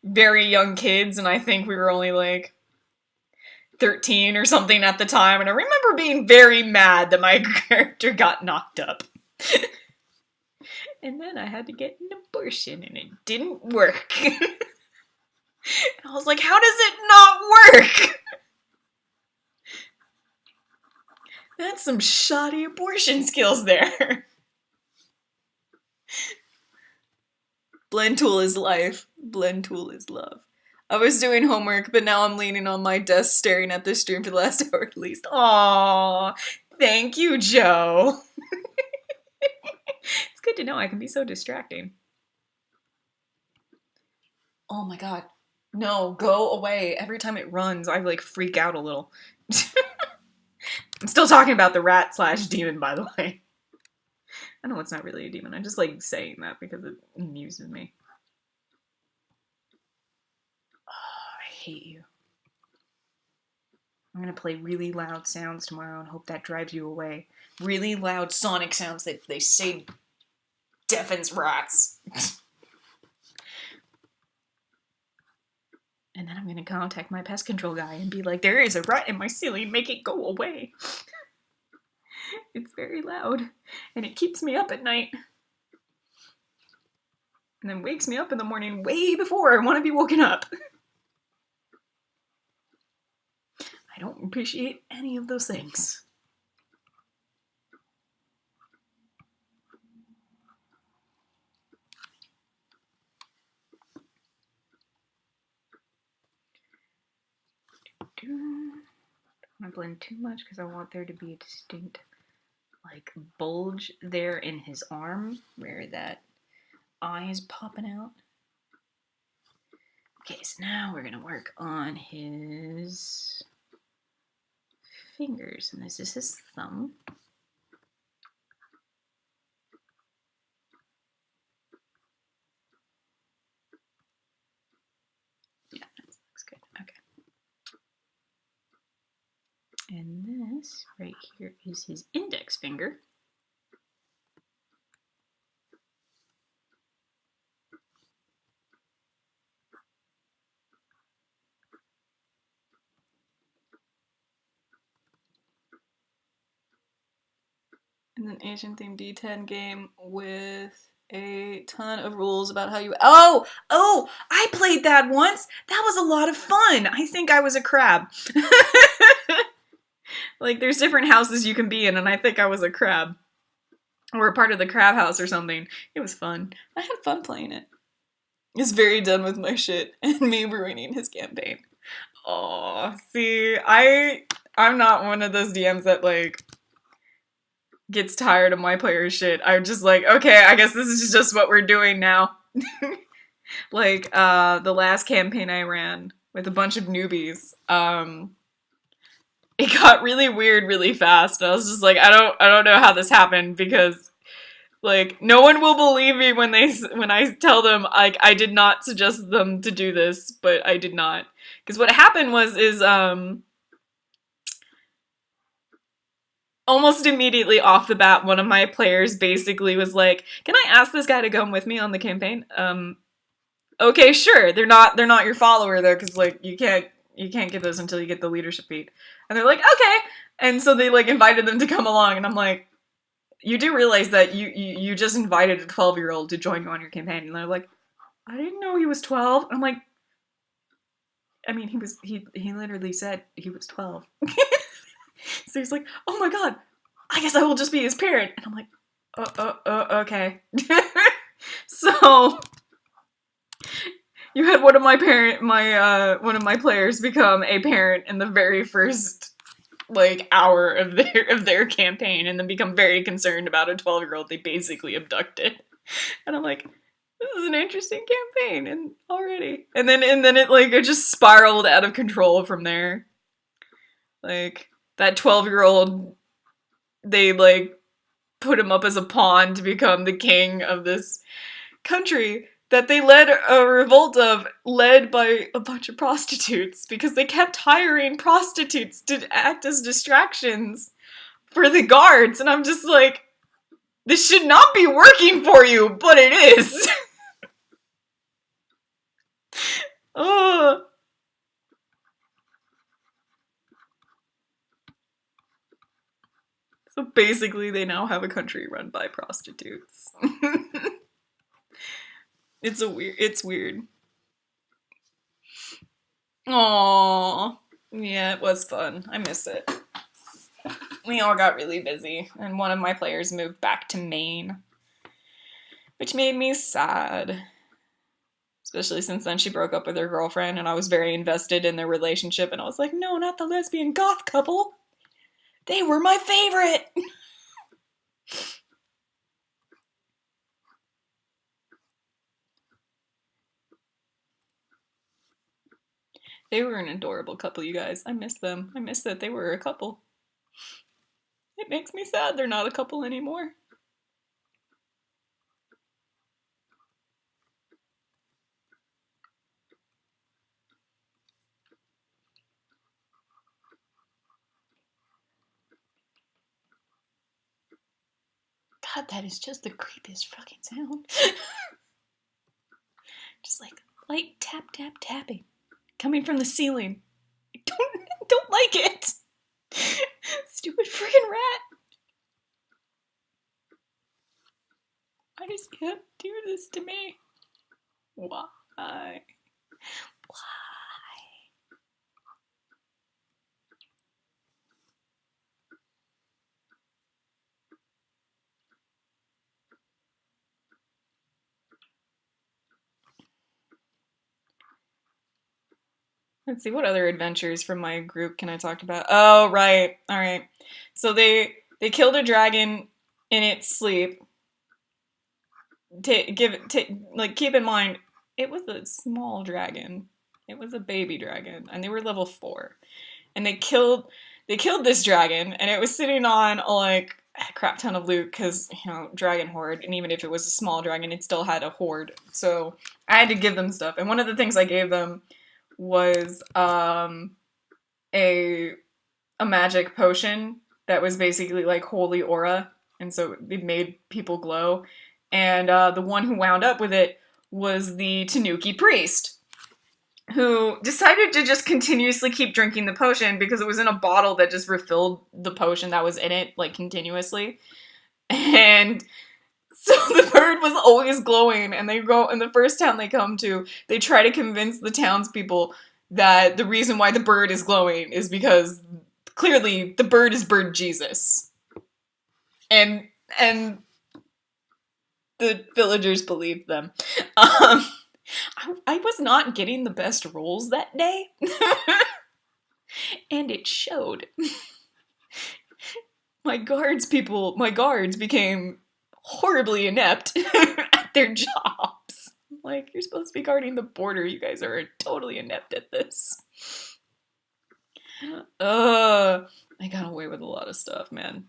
very young kids, and I think we were only like 13 or something at the time, and I remember being very mad that my character got knocked up. And then I had to get an abortion, and it didn't work. And I was like, how does it not work? That's some shoddy abortion skills there. Blend tool is life. Blend tool is love. I was doing homework, but now I'm leaning on my desk staring at this stream for the last hour at least. Aww. Thank you, Joe. It's good to know I can be so distracting. Oh my god. No, go away. Every time it runs, I like freak out a little. I'm still talking about the rat / demon, by the way. I know it's not really a demon. I just like saying that because it amuses me. Oh, I hate you. I'm gonna play really loud sounds tomorrow and hope that drives you away. Really loud sonic sounds that they say deafens rats. And then I'm gonna contact my pest control guy and be like, there is a rat in my ceiling, make it go away. It's very loud, and it keeps me up at night. And then wakes me up in the morning way before I want to be woken up. I don't appreciate any of those things. Don't want to blend too much because I want there to be a distinct like bulge there in his arm where that eye is popping out. Okay, so now we're gonna work on his fingers, and this is his thumb. Yeah, that looks good. Okay. And this right here is his index finger. And an Asian themed D10 game with a ton of rules about how you. Oh, I played that once. That was a lot of fun. I think I was a crab. Like, there's different houses you can be in, and I think I was a crab. Or a part of the crab house or something. It was fun. I had fun playing it. He's very done with my shit and me ruining his campaign. Aw, see, I'm not one of those DMs that, like, gets tired of my player's shit. I'm just like, okay, I guess this is just what we're doing now. Like, the last campaign I ran with a bunch of newbies, it got really weird really fast. I was just like, I don't know how this happened because, like, no one will believe me when I tell them, like, I did not suggest them to do this, but I did not. Because what happened is almost immediately off the bat, one of my players basically was like, "Can I ask this guy to come with me on the campaign?" Okay, sure. They're not your follower though, because like you can't get those until you get the leadership feat. And they're like, "Okay," and so they like invited them to come along, and I'm like, "You do realize that you just invited a 12-year-old to join you on your campaign?" And they're like, "I didn't know he was 12." I'm like, I mean, he literally said he was 12. So he's like, "Oh my god, I guess I will just be his parent." And I'm like, okay. So you had one of my players become a parent in the very first like hour of their campaign, and then become very concerned about a 12-year-old they basically abducted. And I'm like, this is an interesting campaign, and already. And then it just spiraled out of control from there. Like, that 12-year-old, they like put him up as a pawn to become the king of this country that they led a revolt of, led by a bunch of prostitutes, because they kept hiring prostitutes to act as distractions for the guards. And I'm just like, this should not be working for you, but it is. Ugh. So basically, they now have a country run by prostitutes. It's weird. Aww. Yeah, it was fun. I miss it. We all got really busy, and one of my players moved back to Maine, which made me sad. Especially since then she broke up with her girlfriend and I was very invested in their relationship and I was like, no, not the lesbian goth couple. They were my favorite! They were an adorable couple, you guys. I miss them. I miss that they were a couple. It makes me sad they're not a couple anymore. God, that is just the creepiest fucking sound. Just like light tap tap tapping coming from the ceiling. I don't like it. Stupid freaking rat. Why does he have to do this to me? Why? Why? Let's see, what other adventures from my group can I talk about? Oh, right. All right. So they killed a dragon in its sleep. Keep in mind, it was a small dragon. It was a baby dragon, and they were level 4. And they killed this dragon, and it was sitting on like a crap ton of loot because, you know, dragon horde, and even if it was a small dragon, it still had a horde. So I had to give them stuff, and one of the things I gave them was a magic potion that was basically like holy aura, and so it made people glow. And the one who wound up with it was the Tanuki priest, who decided to just continuously keep drinking the potion because it was in a bottle that just refilled the potion that was in it, like, continuously. And so the bird was always glowing, and they go, in the first town they come to, they try to convince the townspeople that the reason why the bird is glowing is because clearly the bird is bird Jesus. And the villagers believed them. I was not getting the best rolls that day. And it showed. My guards became horribly inept at their jobs. Like, you're supposed to be guarding the border. You guys are totally inept at this. I got away with a lot of stuff, man.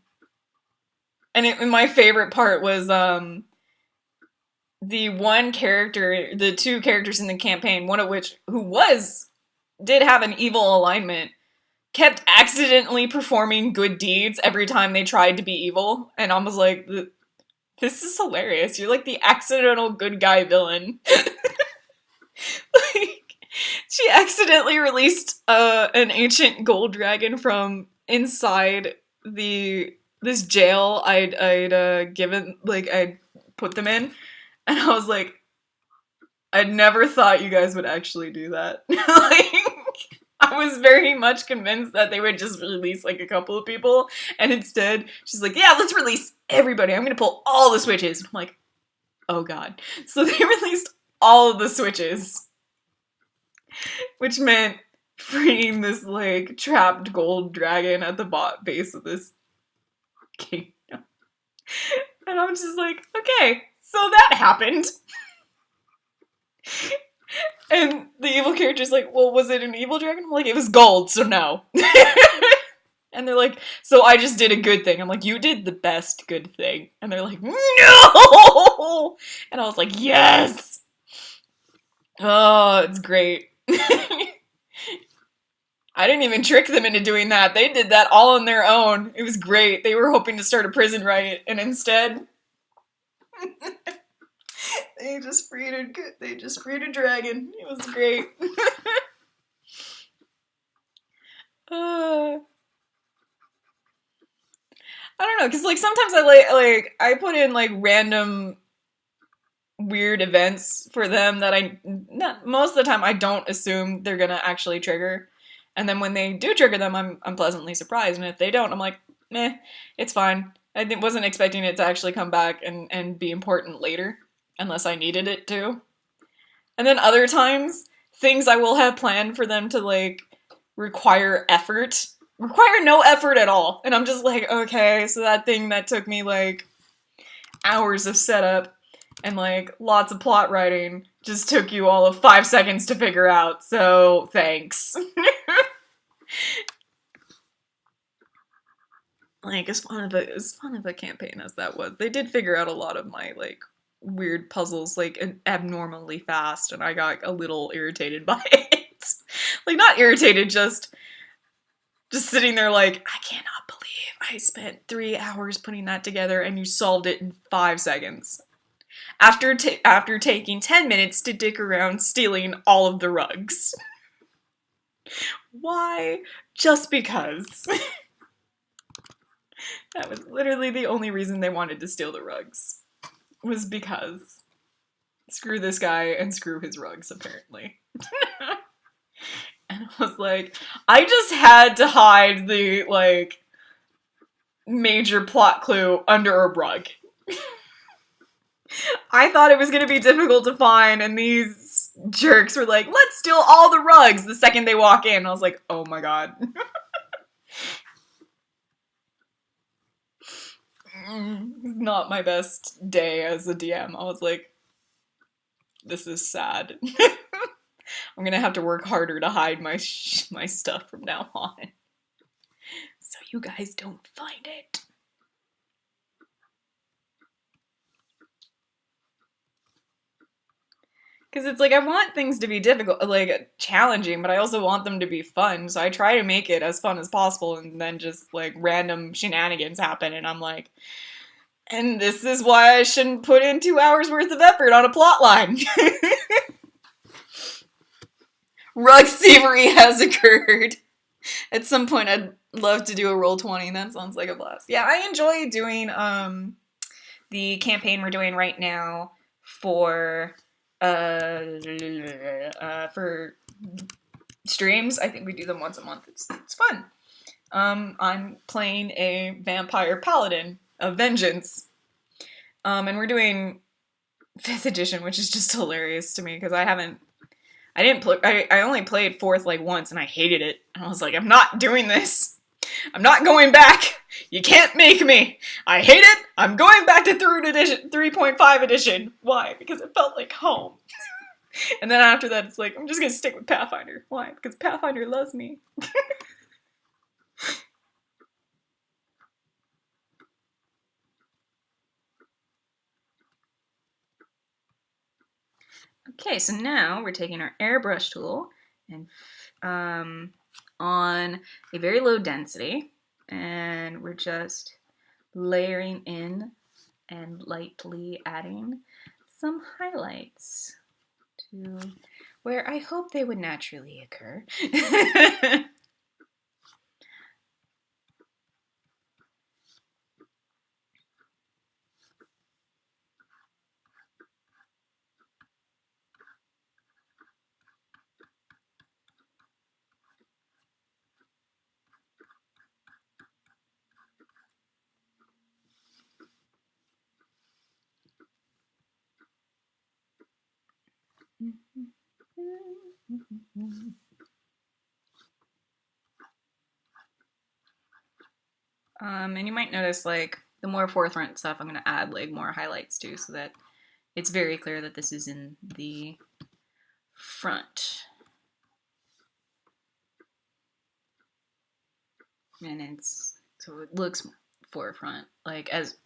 And my favorite part was, the one character, the two characters in the campaign, one of which, did have an evil alignment, kept accidentally performing good deeds every time they tried to be evil. And I was like, this is hilarious. You're like the accidental good guy villain. Like, she accidentally released an ancient gold dragon from inside this jail I'd given, like, I'd put them in. And I was like, I never thought you guys would actually do that. Like, I was very much convinced that they would just release, like, a couple of people. And instead, she's like, yeah, let's release everybody. I'm gonna pull all the switches. And I'm like, oh god. So they released all of the switches. Which meant freeing this, like, trapped gold dragon at the base of this kingdom. And I'm just like, okay. So that happened. And the evil character's like, well, was it an evil dragon? I'm like, it was gold, so no. And they're like, so I just did a good thing. I'm like, you did the best good thing. And they're like, no! And I was like, yes! Oh, it's great. I didn't even trick them into doing that. They did that all on their own. It was great. They were hoping to start a prison riot, and instead... They just freed a dragon. It was great. I don't know, because, like, sometimes I put in, like, random weird events for them that most of the time I don't assume they're gonna actually trigger. And then when they do trigger them, I'm pleasantly surprised. And if they don't, I'm like, meh, it's fine. I wasn't expecting it to actually come back and be important later. Unless I needed it to. And then other times, things I will have planned for them to, like, require no effort at all. And I'm just like, okay, so that thing that took me, like, hours of setup and, like, lots of plot writing just took you all of 5 seconds to figure out, so thanks. Like, as fun of a campaign as that was, they did figure out a lot of my, like, weird puzzles, like, abnormally fast, and I got a little irritated by it. Like, not irritated, just sitting there like, I cannot believe I spent 3 hours putting that together and you solved it in 5 seconds. After taking 10 minutes to dick around stealing all of the rugs. Why? Just because. That was literally the only reason they wanted to steal the rugs. Was because screw this guy and screw his rugs, apparently. And I was like, I just had to hide the, like, major plot clue under a rug. I thought it was gonna be difficult to find, and these jerks were like, let's steal all the rugs the second they walk in. I was like, oh my god. Not my best day as a DM. I was like, this is sad. I'm gonna have to work harder to hide my stuff from now on. So you guys don't find it. Because it's like, I want things to be difficult, like, challenging, but I also want them to be fun, so I try to make it as fun as possible, and then just, like, random shenanigans happen, and I'm like, and this is why I shouldn't put in 2 hours worth of effort on a plot line. Rug thievery has occurred. At some point, I'd love to do a Roll20. That sounds like a blast. Yeah, I enjoy doing the campaign we're doing right now for streams. I think we do them once a month. It's fun. I'm playing a vampire paladin of vengeance, and we're doing 5th edition, which is just hilarious to me because I only played 4th like once and I hated it. And I was like, I'm not doing this. I'm not going back. You can't make me. I hate it. I'm going back to 3rd edition, 3.5 edition. Why? Because it felt like home. And then after that, it's like, I'm just gonna stick with Pathfinder. Why? Because Pathfinder loves me. Okay, so now we're taking our airbrush tool and on a very low density, and we're just layering in and lightly adding some highlights to where I hope they would naturally occur. And you might notice, like, the more forefront stuff I'm going to add, like, more highlights to, so that it's very clear that this is in the front. And so it looks forefront, like, as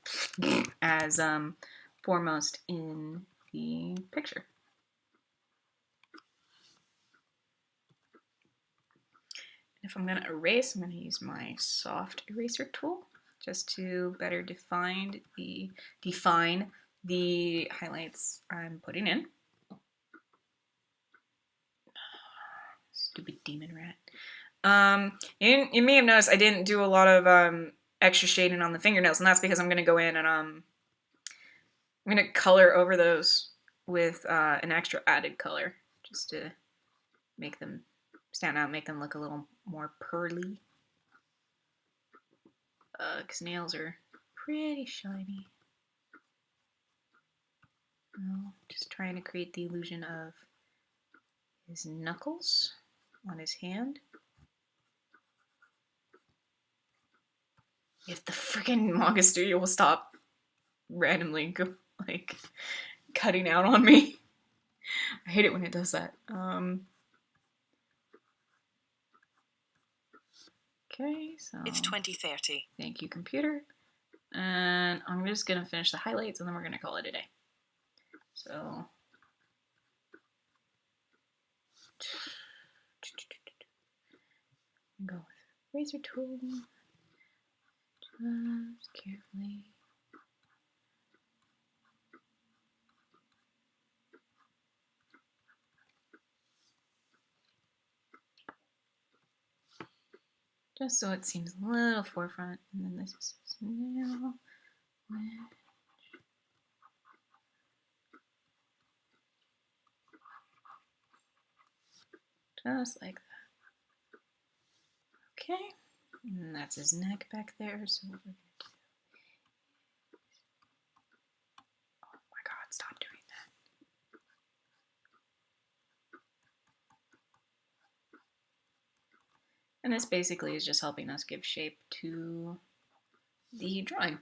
foremost in the picture. If I'm going to erase, I'm going to use my soft eraser tool just to better define the highlights I'm putting in. Stupid demon rat. You may have noticed I didn't do a lot of extra shading on the fingernails, and that's because I'm going to go in and I'm going to color over those with an extra added color just to make them stand out, make them look a little more pearly. Because nails are pretty shiny. Just trying to create the illusion of his knuckles on his hand. If the freaking manga studio will stop randomly like cutting out on me. I hate it when it does that. Okay, so It's 2030. Thank you, computer. And I'm just gonna finish the highlights and then we're gonna call it a day. So go with razor tool. Just carefully. Just so it seems a little forefront, and then this is now. Just like that. Okay, and that's his neck back there. So what we're gonna do. Oh my God! Stop doing that. And this basically is just helping us give shape to the drawing.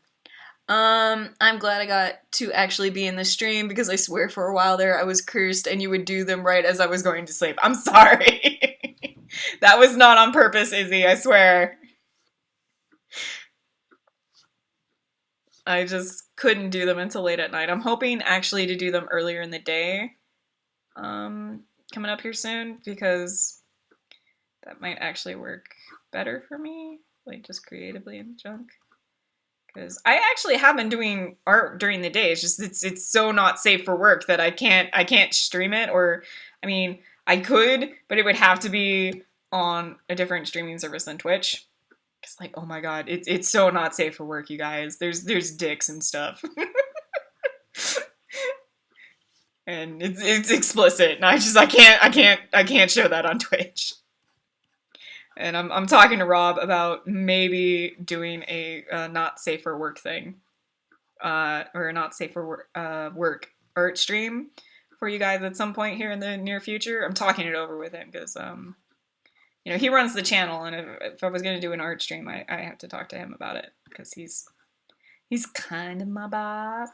I'm glad I got to actually be in the stream because I swear for a while there I was cursed and you would do them right as I was going to sleep. I'm sorry. That was not on purpose, Izzy, I swear. I just couldn't do them until late at night. I'm hoping actually to do them earlier in the day. Coming up here soon because that might actually work better for me, like just creatively in junk. Because I actually have been doing art during the day. It's just it's so not safe for work that I can't stream it. Or I mean I could, but it would have to be on a different streaming service than Twitch. It's like, oh my God, it's so not safe for work, you guys. There's dicks and stuff. And it's explicit, and I can't show that on Twitch. And I'm talking to Rob about maybe doing a not safe for work thing, or a not safe for work art stream for you guys at some point here in the near future. I'm talking it over with him because you know, he runs the channel, and if I was gonna do an art stream, I have to talk to him about it because he's kind of my boss.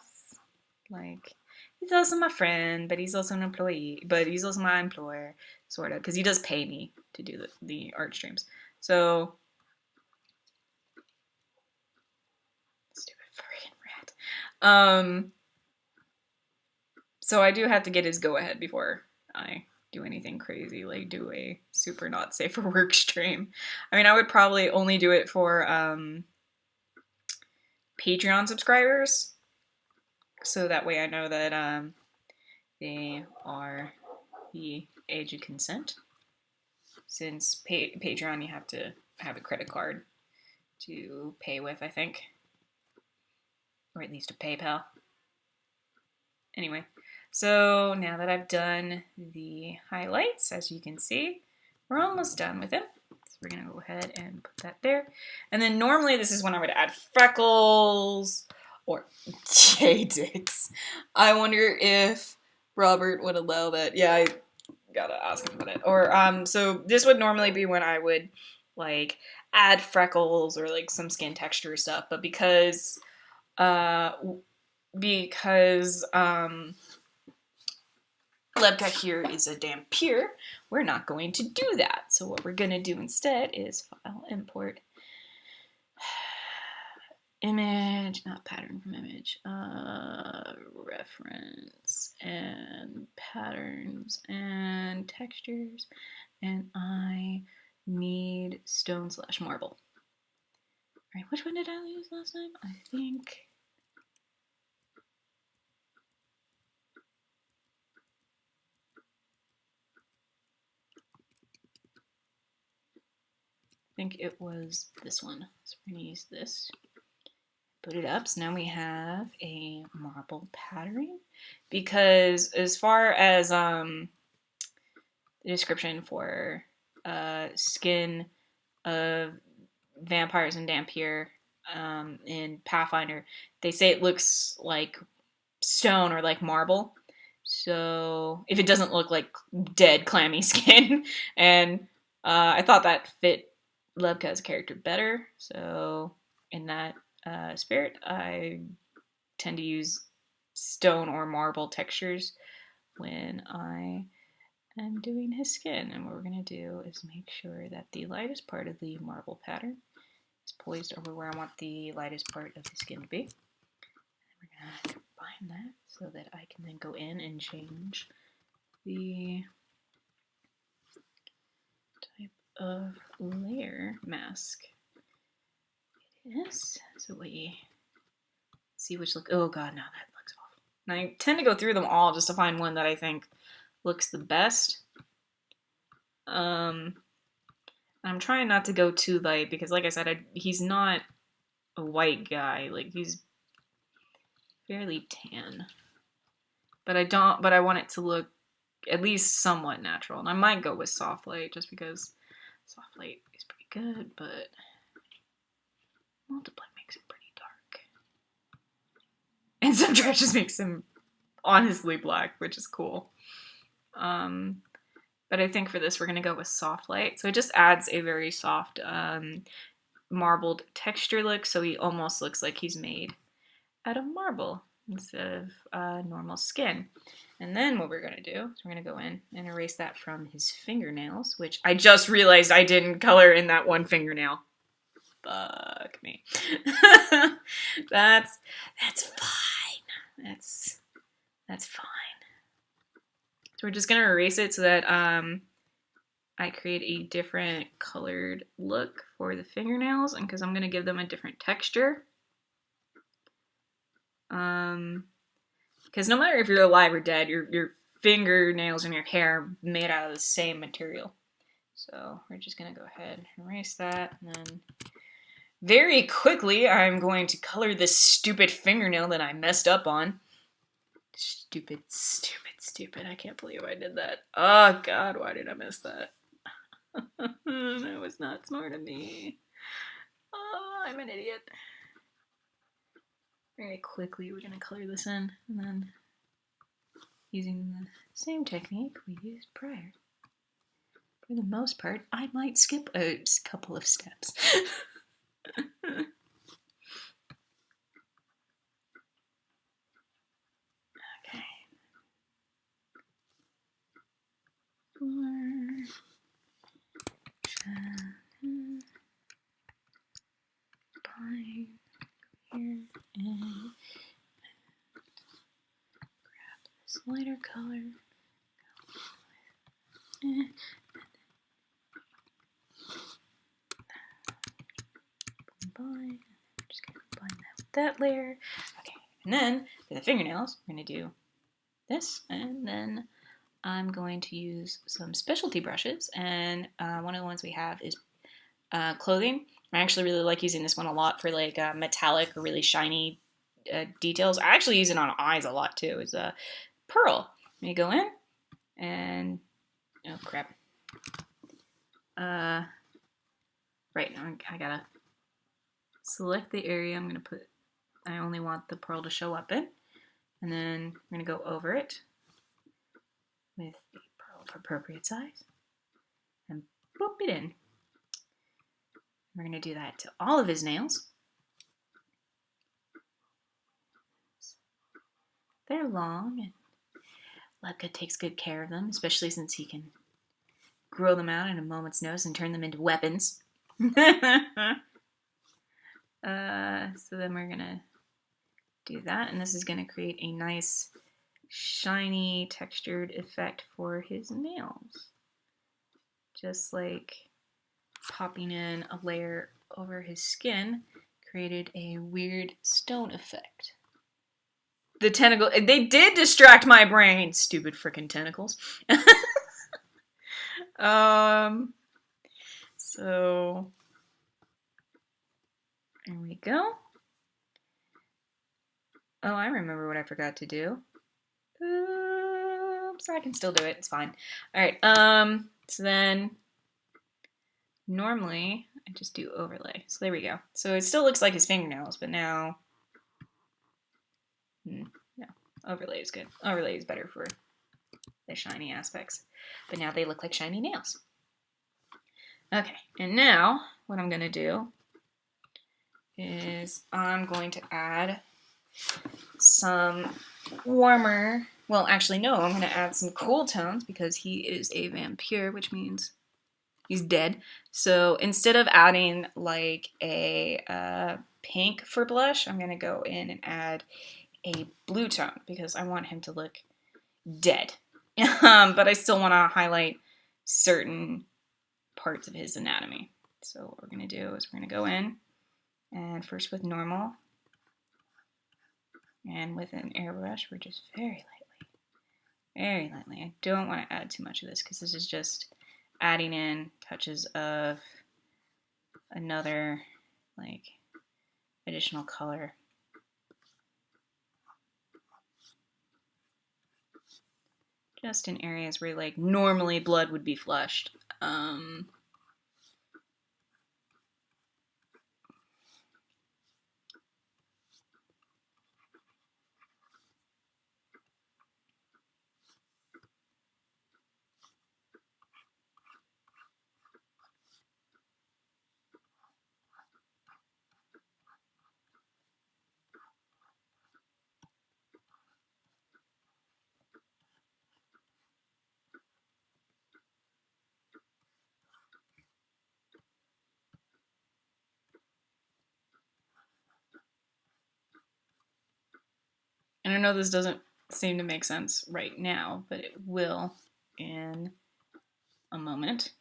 Like, he's also my friend, but he's also an employee, but he's also my employer, sort of, because he does pay me to do the art streams. So, stupid freaking rat. So I do have to get his go-ahead before I do anything crazy, like do a super not safe for work stream. I mean, I would probably only do it for Patreon subscribers, so that way I know that they are the age of consent. Since Patreon, you have to have a credit card to pay with, I think, or at least a PayPal. Anyway, so now that I've done the highlights, as you can see, we're almost done with it. So we're gonna go ahead and put that there. And then normally this is when I would add freckles or J-dicks. I wonder if Robert would allow that. Yeah, I gotta ask him about it. Or so this would normally be when I would like add freckles or like some skin texture stuff, but because Lebtech here is a dampier, we're not going to do that. So what we're going to do instead is file import image, not pattern from image, reference and patterns and textures, and I need stone/marble. All right, which one did I use last time? I think it was this one. So we're gonna use this. Put it up. So now we have a marble pattern. Because as far as the description for skin of vampires and Dampier in Pathfinder, they say it looks like stone or like marble. So if it doesn't look like dead clammy skin, and I thought that fit Levka's character better. So in that spirit, I tend to use stone or marble textures when I am doing his skin. And what we're going to do is make sure that the lightest part of the marble pattern is poised over where I want the lightest part of the skin to be. And we're going to combine that so that I can then go in and change the type of layer mask it is. So we see which look. Oh god, no, that looks awful. And I tend to go through them all just to find one that I think looks the best. I'm trying not to go too light because, like I said, he's not a white guy. Like, he's fairly tan. But I want it to look at least somewhat natural. And I might go with soft light just because soft light is pretty good, but multiply makes it pretty dark. And subtract just makes him honestly black, which is cool. But I think for this we're going to go with soft light. So it just adds a very soft marbled texture look, so he almost looks like he's made out of marble instead of normal skin. And then what we're going to do is we're going to go in and erase that from his fingernails, which I just realized I didn't color in that one fingernail. Fuck me. That's fine. That's fine. So we're just going to erase it so that I create a different colored look for the fingernails, and because I'm going to give them a different texture. Because no matter if you're alive or dead, your fingernails and your hair are made out of the same material. So we're just going to go ahead and erase that, and then very quickly I'm going to color this stupid fingernail that I messed up on. Stupid. I can't believe I did that. Oh god, why did I miss that? That was not smart of me. Oh, I'm an idiot. Very quickly we're going to color this in, and then using the same technique we used prior. For the most part, I might skip a couple of steps. Okay. Here and grab this lighter color. Combine. I'm just gonna combine that with that layer. Okay, and then for the fingernails, we're gonna do this, and then I'm going to use some specialty brushes, and one of the ones we have is clothing. I actually really like using this one a lot for like metallic or really shiny details. I actually use it on eyes a lot too. It's a pearl. Let me go in and oh crap. Right now I gotta select the area I'm gonna put. I only want the pearl to show up in, and then I'm gonna go over it with the pearl of appropriate size and boop it in. We're going to do that to all of his nails. They're long, and Levka takes good care of them, especially since he can grow them out in a moment's notice and turn them into weapons. So then we're going to do that, and this is going to create a nice, shiny, textured effect for his nails. Just like popping in a layer over his skin created a weird stone effect. The tentacle, they did distract my brain, stupid frickin' tentacles. So there we go. Oh, I remember what I forgot to do. Oops, I can still do it, it's fine. Alright, so then normally I just do overlay. So there we go. So it still looks like his fingernails, but now no. overlay is good. Overlay is better for the shiny aspects. But now they look like shiny nails. Okay, and now what I'm going to do is I'm going to add some warmer, well actually no, I'm going to add some cool tones because he is a vampire, which means he's dead. So instead of adding like a pink for blush, I'm going to go in and add a blue tone because I want him to look dead. But I still want to highlight certain parts of his anatomy. So what we're going to do is we're going to go in and first with normal and with an airbrush we're just very lightly. I don't want to add too much of this because this is just adding in touches of another like additional color. Just in areas where like normally blood would be flushed. And I know this doesn't seem to make sense right now, but it will in a moment.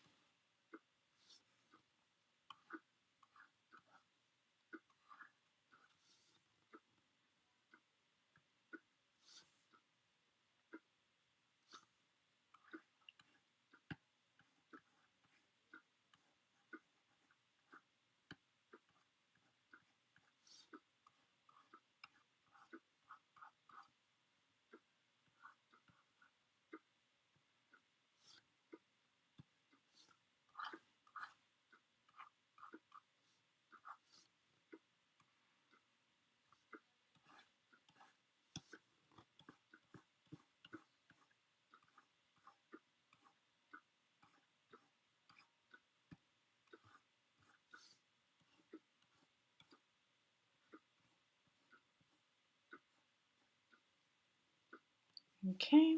Okay,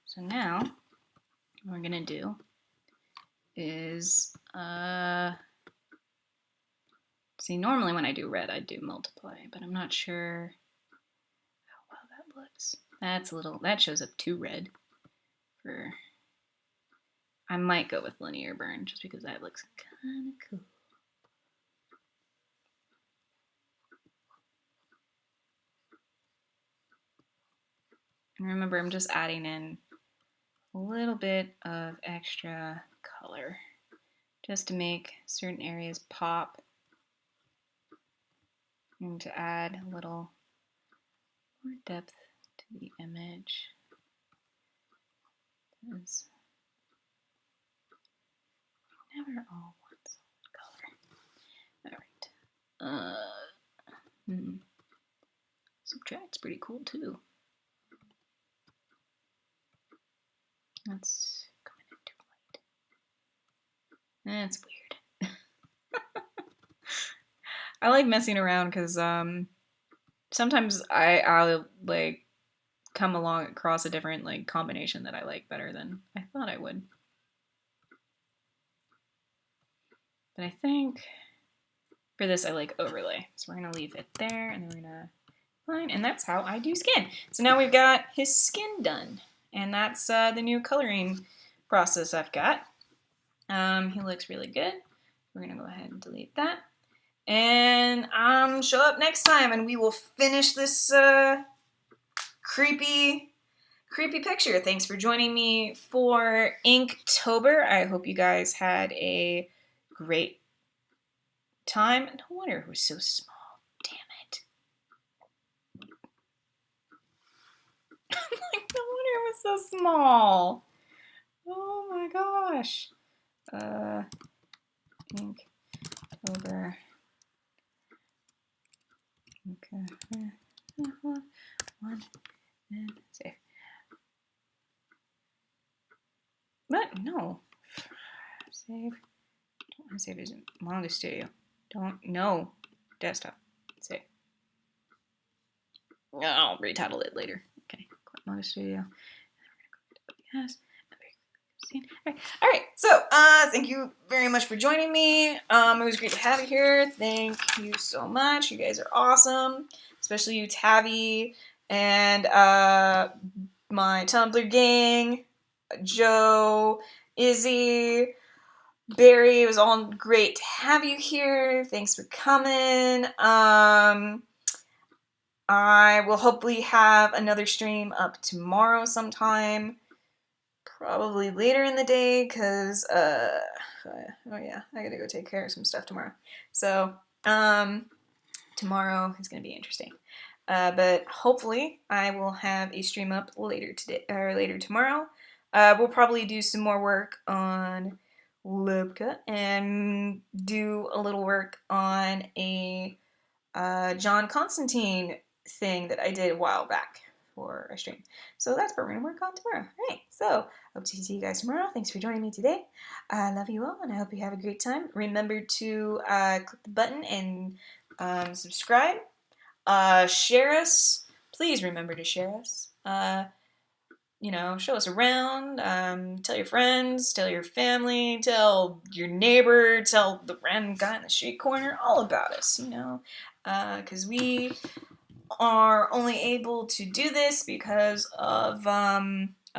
so now what we're gonna do is, see, normally when I do red, I do multiply, but I'm not sure how well that looks. That's a little, that shows up too red for, I might go with linear burn just because that looks kind of cool. And remember, I'm just adding in a little bit of extra color just to make certain areas pop and to add a little more depth to the image. Because never all one solid color. Alright. Subtract's pretty cool too. That's coming in too light. That's weird. I like messing around because sometimes I'll like come along across a different like combination that I like better than I thought I would. But I think for this I like overlay. So we're gonna leave it there and then we're gonna line, and that's how I do skin. So now we've got his skin done. And that's the new coloring process I've got. He looks really good. We're gonna go ahead and delete that. And show up next time and we will finish this creepy picture. Thanks for joining me for Inktober. I hope you guys had a great time. No wonder it was so small. Damn it. Like, no wonder it was so small. Oh my gosh. Inktober. Okay. One And save. What? No. Save. Don't want to save as Manga Studio. Don't. No. Desktop. Save. I'll retitle it later. Okay. Manga Studio. Yes. All right. So, thank you very much for joining me. It was great to have you here. Thank you so much. You guys are awesome, especially you, Tavi, and my Tumblr gang, Joe, Izzy, Barry. It was all great to have you here. Thanks for coming. I will hopefully have another stream up tomorrow sometime. Probably later in the day, because, oh yeah, I gotta go take care of some stuff tomorrow. So, tomorrow is gonna be interesting. But hopefully I will have a stream up later today, or later tomorrow. We'll probably do some more work on Lubka and do a little work on a John Constantine thing that I did a while back for a stream. So that's what we're going to work on tomorrow. All right, so hope to see you guys tomorrow. Thanks for joining me today. I love you all, and I hope you have a great time. Remember to click the button and subscribe. Share us. Please remember to share us. Show us around. Tell your friends, tell your family, tell your neighbor, tell the random guy in the street corner all about us, because we are only able to do this because of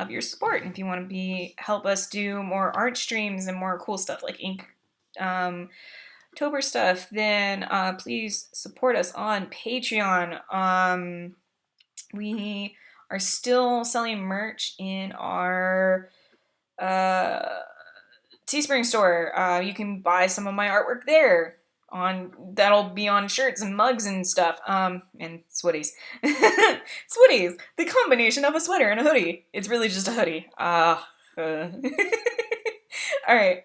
your support. And if you want to help us do more art streams and more cool stuff like Inktober stuff, then please support us on Patreon. We are still selling merch in our Teespring store. You can buy some of my artwork there. That'll be on shirts and mugs and stuff. And sweaties. Sweaties. The combination of a sweater and a hoodie. It's really just a hoodie. Alright.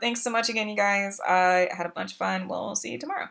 Thanks so much again, you guys. I had a bunch of fun. We'll see you tomorrow.